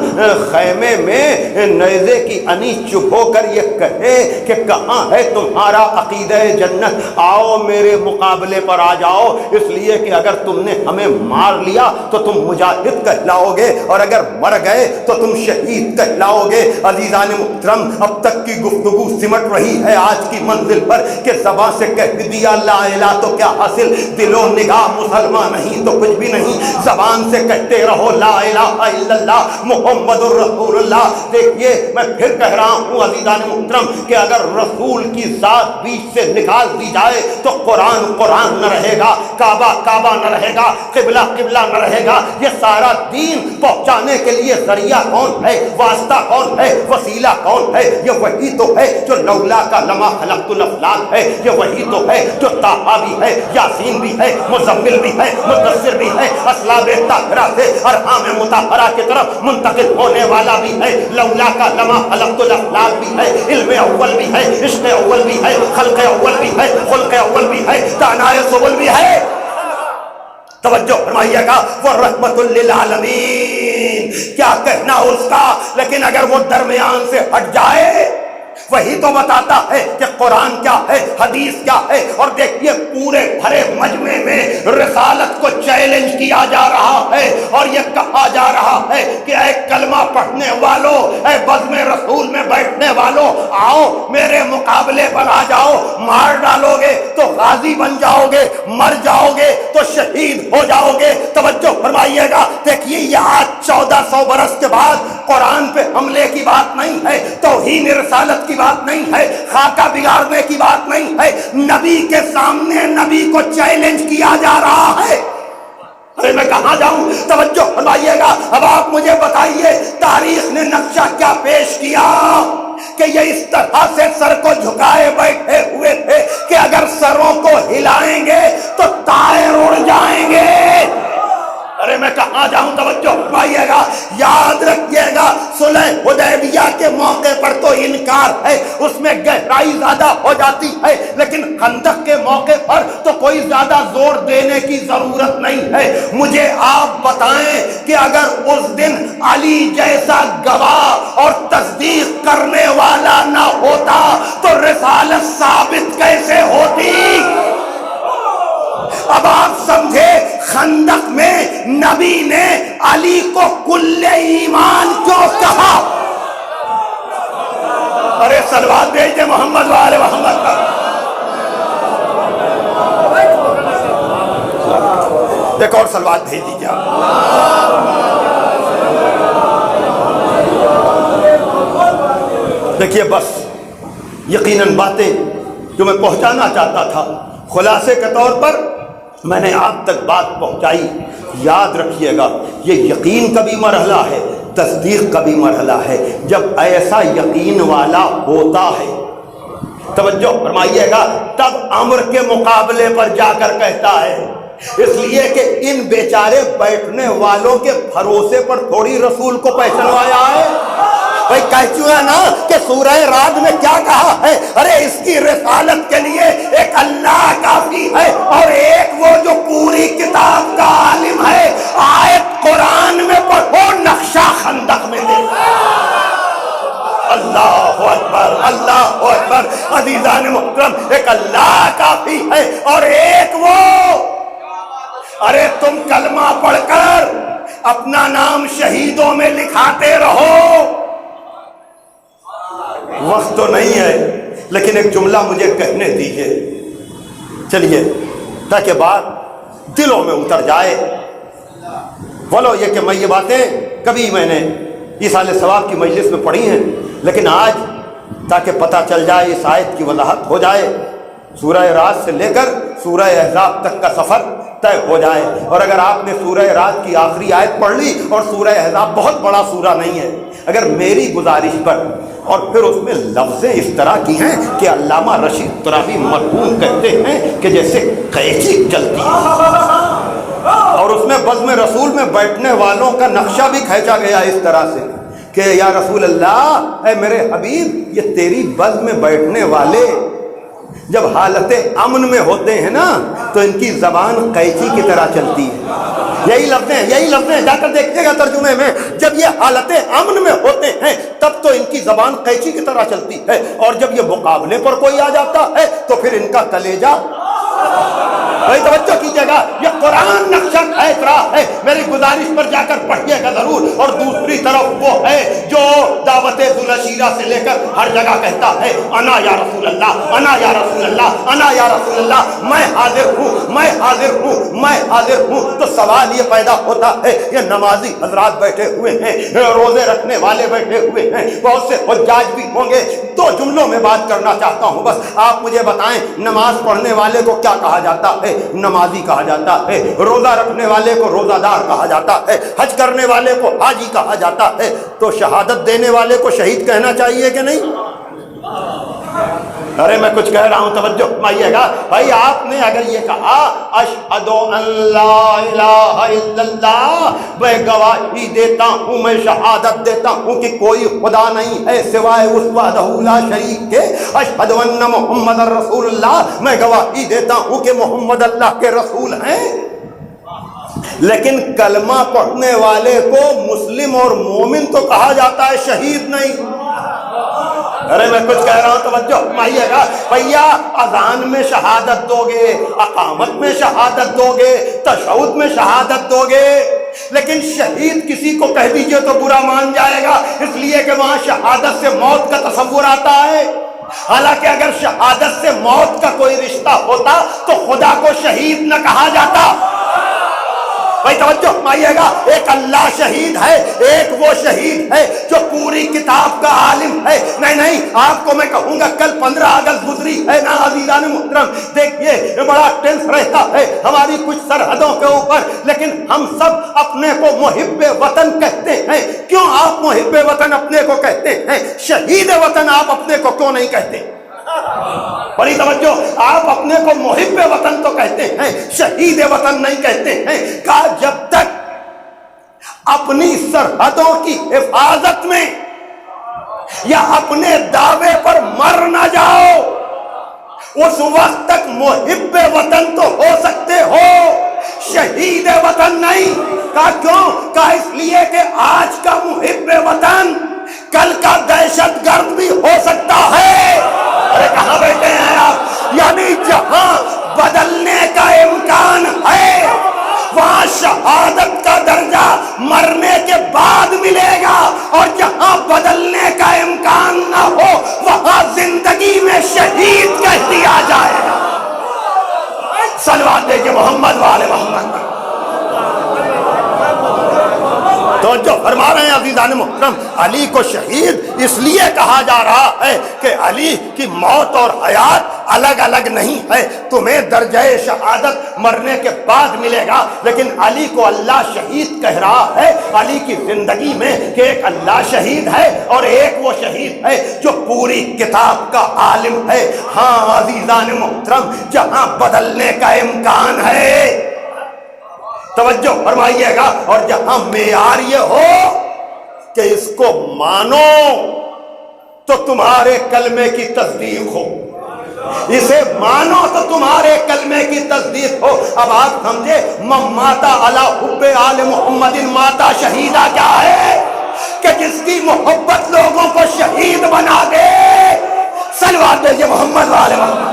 خیمے میں نیزے کی انی چپ ہو کر یہ کہے کہ کہاں ہے تمہارا عقیدہ جنت، آؤ میرے مقابلے پر آ جاؤ، اس لیے کہ اگر تم نے ہمیں مار لیا تو تم مجاہد کہلاؤ گے، اور اگر مر گئے تو تم شہید کہلاؤ گے۔ عزیزان محترم اب تک کی گفتگو سمٹ رہی ہے آج کی منزل پر کہ زبان سے کہہ دیا لا الہ تو کیا حاصل، دل و نگاہ مسلمان نہیں تو کچھ بھی نہیں، زبان سے کہتے رہو لا الہ الا اللہ محمد الرسول اللہ۔ دیکھیے میں پھر کہہ رہا ہوں عزیزان محترم کہ اگر رسول کی ذات بیچ سے نکال دی جائے تو قرآن قرآن نہ رہے گا، کعبہ کعبہ نہ رہے گا، قبلہ قبلہ نہ رہے گا۔ یہ سارا دین پہنچانے کے لیے ذریعہ کون ہے، واسطہ کون ہے، وسیلہ کون ہے؟ یہ وہی تو ہے جو لولا کا لما خلقت الافلاک ہے، یہ وہی تو ہے جو طٰہٰ بھی ہے، یاسین بھی ہے، مزمل بھی ہے، مدثر بھی ہے، اصلاب طاہرہ سے ارحام مطہرہ کی طرف منتقل ہونے والا بھی ہے، لولا کا لما خلقت الافلاک بھی ہے، علم اول بھی ہے، عشق اول بھی ہے، خلق اول بھی ہے، خلق اول بھی ہے، دانائے اول بھی ہے۔ توجہ فرمائیے گا، وہ رحمت للعالمین، کیا کہنا اس کا، لیکن اگر وہ درمیان سے ہٹ جائے وہی تو بتاتا ہے کہ قرآن کیا ہے، حدیث کیا ہے۔ اور دیکھیے پورے بھرے مجمع میں رسالت کو چیلنج کیا جا رہا ہے، اور یہ کہا جا رہا ہے کہ اے کلمہ پڑھنے والوں، اے بزم رسول میں بیٹھنے والوں، آؤ میرے مقابلے پر آ جاؤ، مار ڈالو گے تو غازی بن جاؤ گے، مر جاؤ گے تو شہید ہو جاؤ گے۔ توجہ فرمائیے گا، دیکھیے یہ آج 1400 برس کے بعد قرآن پہ حملے کی بات نہیں ہے، توہین رسالت کی بات نہیں ہے، خاکہ بگاڑنے کی بات نہیں ہے، نبی کے سامنے نبی کو چیلنج کیا جا رہا ہے۔ ارے میں کہاں جاؤں، توجہ فرمائیے گا۔ اب آپ مجھے بتائیے تاریخ نے نقشہ کیا پیش کیا کہ یہ اس طرح سے سر کو جھکائے بیٹھے ہوئے تھے کہ اگر سروں کو ہلائیں گے تو طائر اڑ جائیں گے۔ ارے میں کہاں جاؤں، توجہ فرمائیے گا، یاد رکھیے گا صلح حدیبیہ کے موقع پر تو انکار ہے، اس میں گہرائی زیادہ ہو جاتی ہے، لیکن خندق کے موقع پر تو کوئی زیادہ زور دینے کی ضرورت نہیں ہے۔ مجھے آپ بتائیں کہ اگر اس دن علی جیسا گواہ اور تصدیق کرنے والا نہ ہوتا تو رسالت ثابت کیسے ہوتی؟ اب آپ سمجھے خندق میں نبی نے علی کو کل ایمان کیوں کہا؟ ارے صلوات بھیجے محمد والے محمد کا۔ ایک اور صلوات بھیج دیجیے۔ دیکھیے بس یقیناً باتیں جو میں پہنچانا چاہتا تھا خلاصے کے طور پر میں نے آپ تک بات پہنچائی۔ یاد رکھیے گا یہ یقین کا بھی مرحلہ ہے، تصدیق کا بھی مرحلہ ہے۔ جب ایسا یقین والا ہوتا ہے، توجہ فرمائیے گا، تب امر کے مقابلے پر جا کر کہتا ہے اس لیے کہ ان بیچارے بیٹھنے والوں کے بھروسے پر تھوڑی رسول کو پہچانوایا ہے۔ بھائی کہہ چکا نا کہ سورہ رعد میں کیا کہا ہے، ارے اس کی رسالت کے لیے ایک اللہ کافی ہے اور ایک وہ جو پوری کتاب کا عالم ہے۔ آیت قرآن میں پڑھو، نقشہ خندق میں دیکھو۔ اللہ اکبر، اللہ اکبر۔ عزیزان محترم، ایک اللہ کافی ہے اور ایک وہ، ارے تم کلمہ پڑھ کر اپنا نام شہیدوں میں لکھاتے رہو۔ وقت تو نہیں ہے لیکن ایک جملہ مجھے کہنے دیجئے، چلیے، تاکہ بات دلوں میں اتر جائے۔ بولو یہ کہ میں یہ باتیں کبھی میں نے ایصال ثواب کی مجلس میں پڑھی ہیں، لیکن آج تاکہ پتہ چل جائے، اس آیت کی وضاحت ہو جائے، سورہ رعد سے لے کر سورہ احزاب تک کا سفر طے ہو جائے۔ اور اگر آپ نے سورہ رعد کی آخری آیت پڑھ لی، اور سورہ احزاب بہت بڑا سورہ نہیں ہے، اگر میری گزارش پر اور پھر اس میں لفظیں اس طرح کی ہیں کہ علامہ رشید ترابی مرحوم کہتے ہیں کہ جیسے قینچی چلتی ہے، اور اس میں بزم رسول میں بیٹھنے والوں کا نقشہ بھی کھینچا گیا اس طرح سے کہ یا رسول اللہ، اے میرے حبیب، یہ تیری بزم میں بیٹھنے والے جب حالت امن میں ہوتے ہیں نا تو ان کی زبان قینچی کی طرح چلتی ہے۔ یہی لفظ ہیں، جا کر دیکھیے گا ترجمے میں، جب یہ حالت امن میں ہوتے ہیں تب تو ان کی زبان قینچی کی طرح چلتی ہے، اور جب یہ مقابلے پر کوئی آ جاتا ہے تو پھر ان کا کلیجہ۔ بھائی توجہ کیجیے گا، یہ قرآن نقشہ کھینچ رہا ہے، میری گزارش پر جا کر پڑھیے گا ضرور۔ اور دوسری طرف وہ ہے جو دعوت ذوالعشیرہ سے لے کر ہر جگہ کہتا ہے انا یا رسول اللہ، انا یا رسول اللہ، انا یا رسول اللہ، میں حاضر ہوں، میں حاضر ہوں، میں حاضر ہوں۔ تو سوال یہ پیدا ہوتا ہے، یہ نمازی حضرات بیٹھے ہوئے ہیں، روزے رکھنے والے بیٹھے ہوئے ہیں، بہت سے حجاج بھی ہوں گے، دو جملوں میں بات کرنا چاہتا ہوں بس، آپ مجھے بتائیں نماز پڑھنے والے کو کیا کہا جاتا ہے؟ نمازی کہا جاتا ہے۔ روزہ رکھنے والے کو روزہ دار کہا جاتا ہے۔ حج کرنے والے کو حاجی کہا جاتا ہے۔ تو شہادت دینے والے کو شہید کہنا چاہیے کہ نہیں؟ ارے میں کچھ کہہ رہا ہوں، توجہ فرمائیے گا۔ بھائی آپ نے اگر یہ کہا اشہد ان لا الہ الا اللہ، میں گواہی دیتا ہوں، میں شہادت دیتا ہوں کہ کوئی خدا نہیں ہے سوائے اس وحدہ لا شریک کے، اشہد ان محمد رسول اللہ، میں گواہی دیتا ہوں کہ محمد اللہ کے رسول ہیں، لیکن کلمہ پڑھنے والے کو مسلم اور مومن تو کہا جاتا ہے، شہید نہیں۔ ارے میں کچھ کہہ رہا ہوں، توجہ فرمائیے گا۔ بھیا اذان میں شہادت دو گے، اقامت میں شہادت دو گے، تشہد میں شہادت دو گے، لیکن شہید کسی کو کہہ دیجئے تو برا مان جائے گا، اس لیے کہ وہاں شہادت سے موت کا تصور آتا ہے۔ حالانکہ اگر شہادت سے موت کا کوئی رشتہ ہوتا تو خدا کو شہید نہ کہا جاتا۔ بھائی توجہ فرمائیے گا، ایک اللہ شہید ہے، ایک وہ شہید ہے جو پوری کتاب کا عالم ہے۔ نہیں، آپ کو میں کہوں گا کل 15 اگست گزری ہے نا عزیزان محترم، دیکھیے بڑا ٹینس رہتا ہے ہماری کچھ سرحدوں کے اوپر، لیکن ہم سب اپنے کو محب وطن کہتے ہیں۔ کیوں آپ محب وطن اپنے کو کہتے ہیں؟ شہید وطن آپ اپنے کو کیوں نہیں کہتے؟ بڑی توجہ، آپ اپنے کو محب وطن تو کہتے ہیں، شہید وطن نہیں کہتے ہیں۔ کہا جب تک اپنی سرحدوں کی حفاظت میں یا اپنے دعوے پر مر نہ جاؤ، اس وقت تک محب وطن تو ہو سکتے ہو، شہید وطن نہیں۔ کہا کیوں؟ کہا اس لیے کہ آج کا محب وطن کل کا دہشت گرد بھی ہو سکتا ہے۔ ارے کہاں بیٹھے ہیں آپ؟ یعنی جہاں بدلنے کا امکان ہے وہاں شہادت کا درجہ مرنے کے بعد ملے گا، اور جہاں بدلنے کا امکان نہ ہو وہاں زندگی میں شہید کہہ دیا جائے گا۔ صلوات دیجئے محمد وآل محمد۔ تو جو فرما رہے ہیں عزیزان محترم، علی کو شہید اس لیے کہا جا رہا ہے کہ علی کی موت اور حیات الگ الگ نہیں ہے، تمہیں درجہ شہادت مرنے کے بعد ملے گا، لیکن علی کو اللہ شہید کہہ رہا ہے علی کی زندگی میں کہ ایک اللہ شہید ہے اور ایک وہ شہید ہے جو پوری کتاب کا عالم ہے۔ ہاں عزیزان محترم، جہاں بدلنے کا امکان ہے توجہ فرمائیے گا، اور جہاں معیار یہ ہو کہ اس کو مانو تو تمہارے کلمے کی تصدیق ہو، اسے مانو تو تمہارے کلمے کی تصدیق ہو۔ اب آپ سمجھے من ماتا علی حب آل محمد ماتا شہیدہ کیا ہے؟ کہ جس کی محبت لوگوں کو شہید بنا دے۔ صلوات بھیجئے محمد والے محمد۔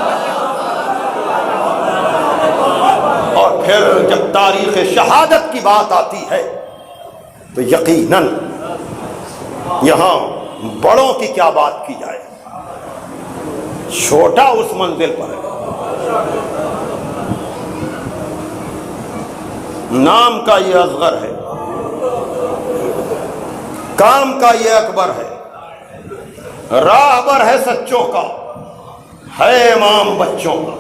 اور پھر جب تاریخ شہادت کی بات آتی ہے تو یقیناً یہاں بڑوں کی کیا بات کی جائے، چھوٹا اس منزل پر ہے۔ نام کا یہ اصغر ہے، کام کا یہ اکبر ہے، راہبر ہے سچوں کا، ہے امام بچوں کا۔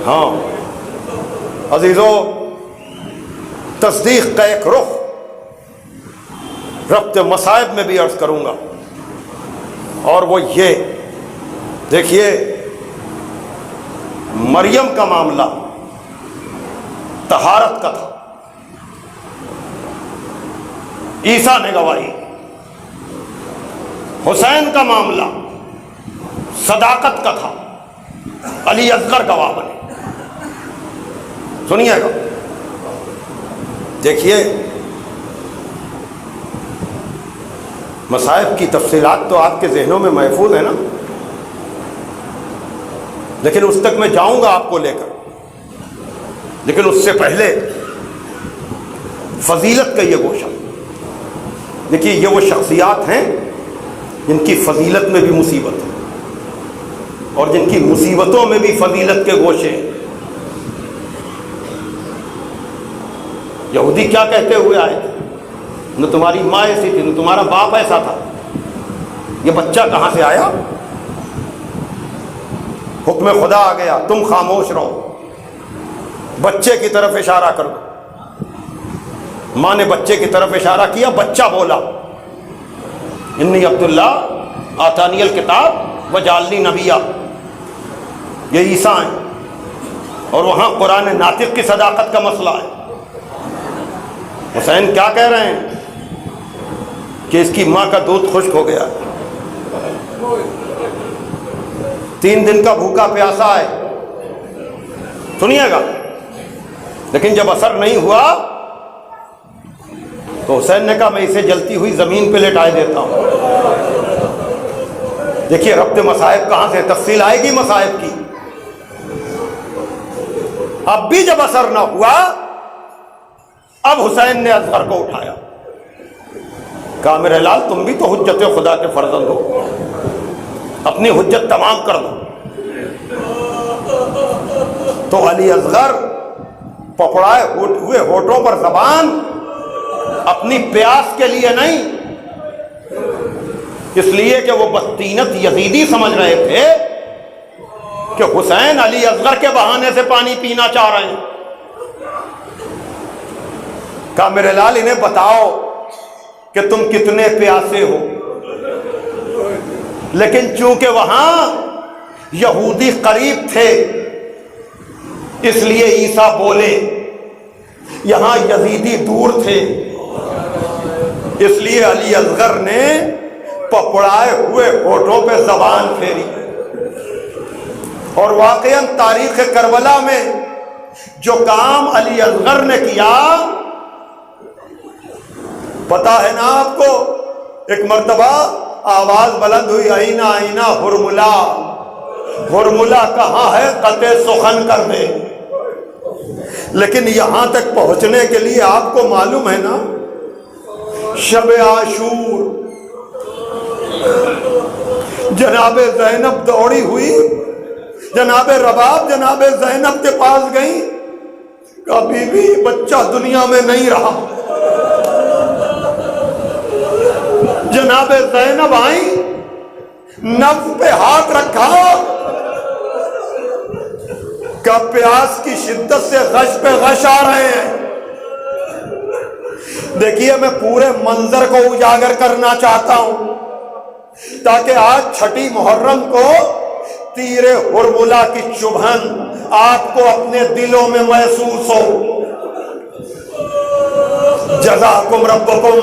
ہاں عزیزو، تصدیق کا ایک رخ ربط مصائب میں بھی عرض کروں گا، اور وہ یہ دیکھیے، مریم کا معاملہ طہارت کا تھا، عیسیٰ نے گواہی۔ حسین کا معاملہ صداقت کا تھا، علی اصغر گواہ بنے۔ سنیے گا، دیکھیے مصائب کی تفصیلات تو آپ کے ذہنوں میں محفوظ ہے نا، لیکن اس تک میں جاؤں گا آپ کو لے کر، لیکن اس سے پہلے فضیلت کا یہ گوشہ دیکھیے، یہ وہ شخصیات ہیں جن کی فضیلت میں بھی مصیبت ہے اور جن کی مصیبتوں میں بھی فضیلت کے گوشے ہیں۔ یہودی کیا کہتے ہوئے آئے تھے؟ نہ تمہاری ماں ایسی تھی، نہ تمہارا باپ ایسا تھا، یہ بچہ کہاں سے آیا؟ حکم خدا آ گیا، تم خاموش رہو، بچے کی طرف اشارہ کرو۔ ماں نے بچے کی طرف اشارہ کیا، بچہ بولا انی عبداللہ آتانی الکتاب وجعلنی نبیہ، یہ عیسیٰ ہیں، اور وہاں قرآن ناطق کی صداقت کا مسئلہ ہے۔ حسین کیا کہہ رہے ہیں کہ اس کی ماں کا دودھ خشک ہو گیا، 3 دن کا بھوکا پیاسا ہے، سنیے گا۔ لیکن جب اثر نہیں ہوا تو حسین نے کہا میں اسے جلتی ہوئی زمین پہ لٹائے دیتا ہوں۔ دیکھیے ربط مصائب کہاں سے، تفصیل آئے گی مصائب کی۔ اب بھی جب اثر نہ ہوا، اب حسین نے اصغر کو اٹھایا، کہا میرے لال تم بھی تو حجت خدا کے فرزند ہو، اپنی حجت تمام کر دو۔ تو علی اصغر پکڑائے ہوئے ہونٹوں پر زبان، اپنی پیاس کے لیے نہیں، اس لیے کہ وہ بدطینت یزیدی سمجھ رہے تھے کہ حسین علی اصغر کے بہانے سے پانی پینا چاہ رہے ہیں۔ کہا میرے لال انہیں بتاؤ کہ تم کتنے پیاسے ہو، لیکن چونکہ وہاں یہودی قریب تھے اس لیے عیسیٰ بولے، یہاں یزیدی دور تھے اس لیے علی اصغر نے پکڑائے ہوئے ہونٹوں پہ زبان پھیری۔ اور واقعاً تاریخ کربلا میں جو کام علی اصغر نے کیا، پتا ہے نا آپ کو، ایک مرتبہ آواز بلند ہوئی آئینہ آئینہ ہرملا، ہرملا کہاں ہے قطع سخن کر دے۔ لیکن یہاں تک پہنچنے کے لیے آپ کو معلوم ہے نا، شب عاشور جناب زینب دوڑی ہوئی، جناب رباب جناب زینب کے پاس گئی، کہا بی بی بچہ دنیا میں نہیں رہا۔ جناب زینب آئیں، نبض پہ ہاتھ رکھا، کہ پیاس کی شدت سے غش پہ غش آ رہے ہیں۔ دیکھیے میں پورے منظر کو اجاگر کرنا چاہتا ہوں تاکہ آج 6 محرم کو تیر ہرملا کی چبھن آپ کو اپنے دلوں میں محسوس ہو۔ جزاکم ربکم.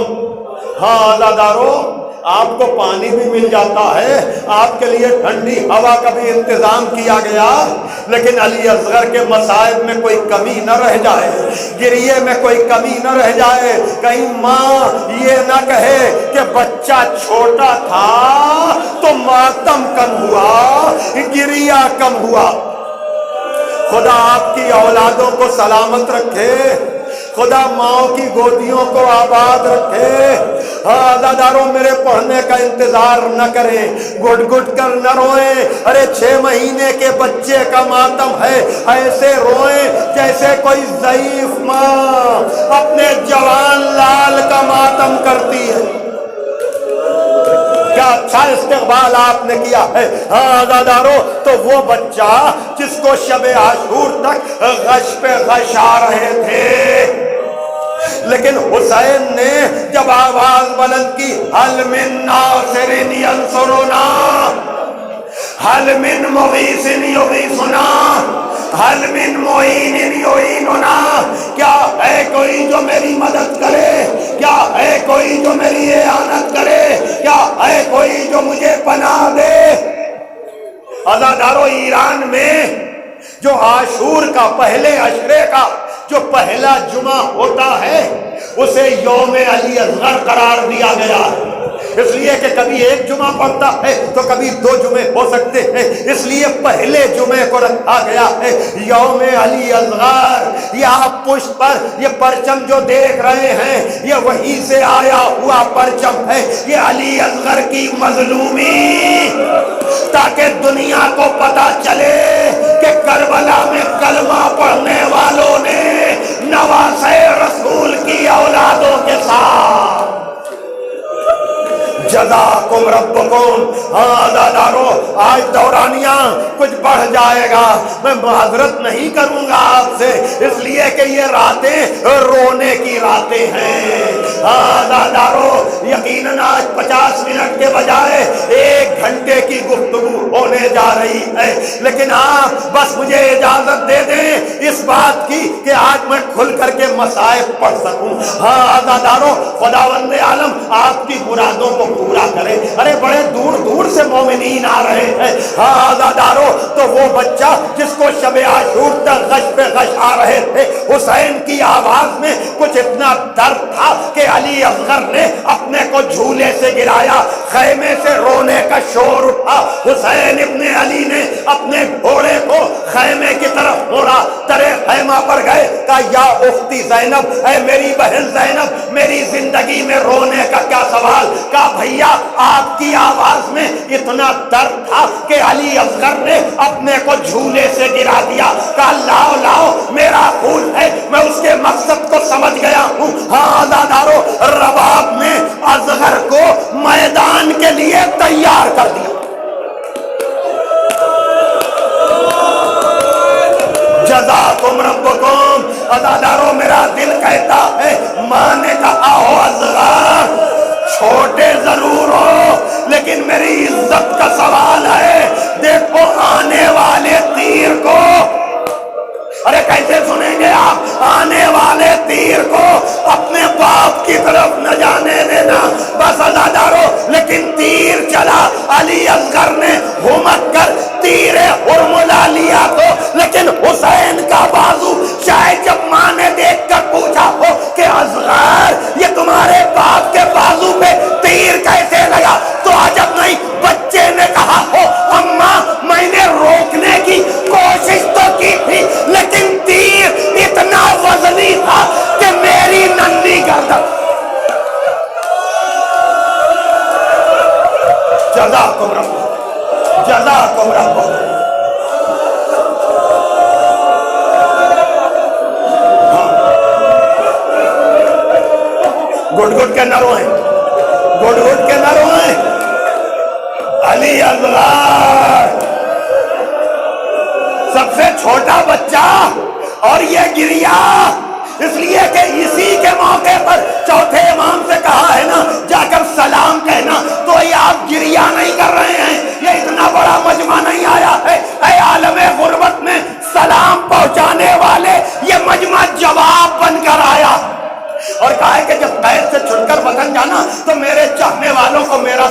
ہاں عزادارو، آپ کو پانی بھی مل جاتا ہے، آپ کے لیے ٹھنڈی ہوا کا بھی انتظام کیا گیا، لیکن علی اصغر کے مصائب میں کوئی کمی نہ رہ جائے، گریے میں کوئی کمی نہ رہ جائے. کہیں ماں یہ نہ کہے کہ بچہ چھوٹا تھا تو ماتم کم ہوا، گریا کم ہوا. خدا آپ کی اولادوں کو سلامت رکھے، خدا ماؤں کی گودیوں کو آباد رکھے. عزاداروں، میرے پڑھنے کا انتظار نہ کریں، گٹ گٹ کر نہ روئیں. ارے 6 مہینے کے بچے کا ماتم ہے، ایسے روئیں جیسے کوئی ضعیف ماں اپنے جوان لال کا ماتم کرتی ہے. کیا اچھا استقبال آپ نے کیا ہے. ہاں عزادارو، تو وہ بچہ جس کو شب عاشور تک غش پہ غش آ رہے تھے، لیکن حسین نے جب آواز بلند کی، حل من ناصر ینصرنا، حل من مغیث یغیثنا، حل من معین یعیننا، کیا ہے کوئی جو میری مدد کرے، کیا ہے کوئی جو میری اعانت کرے، کیا ہے کوئی جو مجھے پناہ دے. عزادارو، ایران میں جو عاشور کا پہلے عشرے کا جو پہلا جمعہ ہوتا ہے اسے یوم علی اصغر قرار دیا گیا، اس لیے کہ کبھی ایک جمعہ پڑتا ہے تو کبھی 2 جمعے ہو سکتے ہیں، اس لیے پہلے جمعے کو رکھا گیا ہے یوم علی اصغر. یہ آپ پشت پر یہ پرچم جو دیکھ رہے ہیں یہ وہیں سے آیا ہوا پرچم ہے، یہ علی اصغر کی مظلومی، تاکہ دنیا کو پتا چلے کہ کربلا میں کلمہ پڑھنے والوں نے نواسے رسول کی اولادوں کے ساتھ. جزاکم ربکم. ہاں عزادارو، آج دورانیہ کچھ بڑھ جائے گا، میں معذرت نہیں کروں گا آپ سے، اس لیے کہ یہ راتیں رونے کی راتیں ہیں. ہاں عزادارو، یقیناً آج 50 منٹ کے بجائے 1 گھنٹے کی گفتگو ہونے جا رہی ہے، لیکن آپ بس مجھے اجازت دے دیں اس بات کی کہ آج میں کھل کر کے مصائب پڑھ سکوں. ہاں عزادارو، خداوند عالم آپ کی مرادوں کو پورا کرے. ارے بڑے دور دور سے مومنین آ رہے ہیں. ہاں عزادارو، تو وہ بچہ جس کو شب عاشور تک غش پہ غش آ رہے تھے، حسین کی آواز میں کچھ اتنا درد تھا کہ علی اصغر نے اپنے کو جھولے سے گرایا، خیمے سے رونے کا شور اٹھا. حسین ابن علی نے اپنے گھوڑے کو خیمے کی طرف موڑا، ترے خیمہ پر گئے، کہا یا اختی زینب، اے میری بہن زینب، میری زندگی میں رونے کا کیا سوال. کہا بھیا آپ کی آواز میں اتنا درد تھا کہ علی اصغر نے اپنے کو جھولے سے گرا دیا. کہا لاؤ لاؤ میرا خون ہے، میں اس کے مقصد کو سمجھ گیا ہوں. ہاں عزادارو، رباب نے اصغر کو میدان کے لیے تیار کر دیا. جزاکم ربکم. عزادارو، میرا دل کہتا ہے ماں نے کہا ہو اصغر چھوٹے ضرور ہو لیکن میری عزت کا سوال ہے، دیکھو آنے والے تیر کو. ارے کیسے سنیں گے آپ؟ آنے والے تیر کو اپنے باپ کی طرف نہ جانے دینا. بس عزادارو، لیکن تیر چلا، علی اصغر نے ہمت کر تیر ہرملا لیا تو، لیکن حسین کا بازو شاید جب ماں نے دیکھ کر پوچھا ہو کہ اصغر یہ تمہارے باپ کے بازو پہ تیر کیسے لگا، تو عجب نہیں بچے نے کہا ہو اماں میں نے روکنے کی کوشش تو کی تھی لیکن تیر اتنا وزنی تھا کہ میری ننھی گردن. جزاکم رب، جزاکم رب. گھٹ گھٹ کے نہ روئیں، گھٹ گھٹ کے نہ روئیں. علی اصغر سب سے چھوٹا بچہ اور یہ گریا، اس لیے کہ اسی کے موقع پر چوتھے امام سے کہا ہے نا جا کر سلام کہنا. تو یہ آپ گریا نہیں کر رہے ہیں، یہ اتنا بڑا مجمع نہیں آیا ہے. اے عالم غربت میں سلام پہنچانے والے، یہ مجمع جواب بن کر آیا اور کہا ہے کہ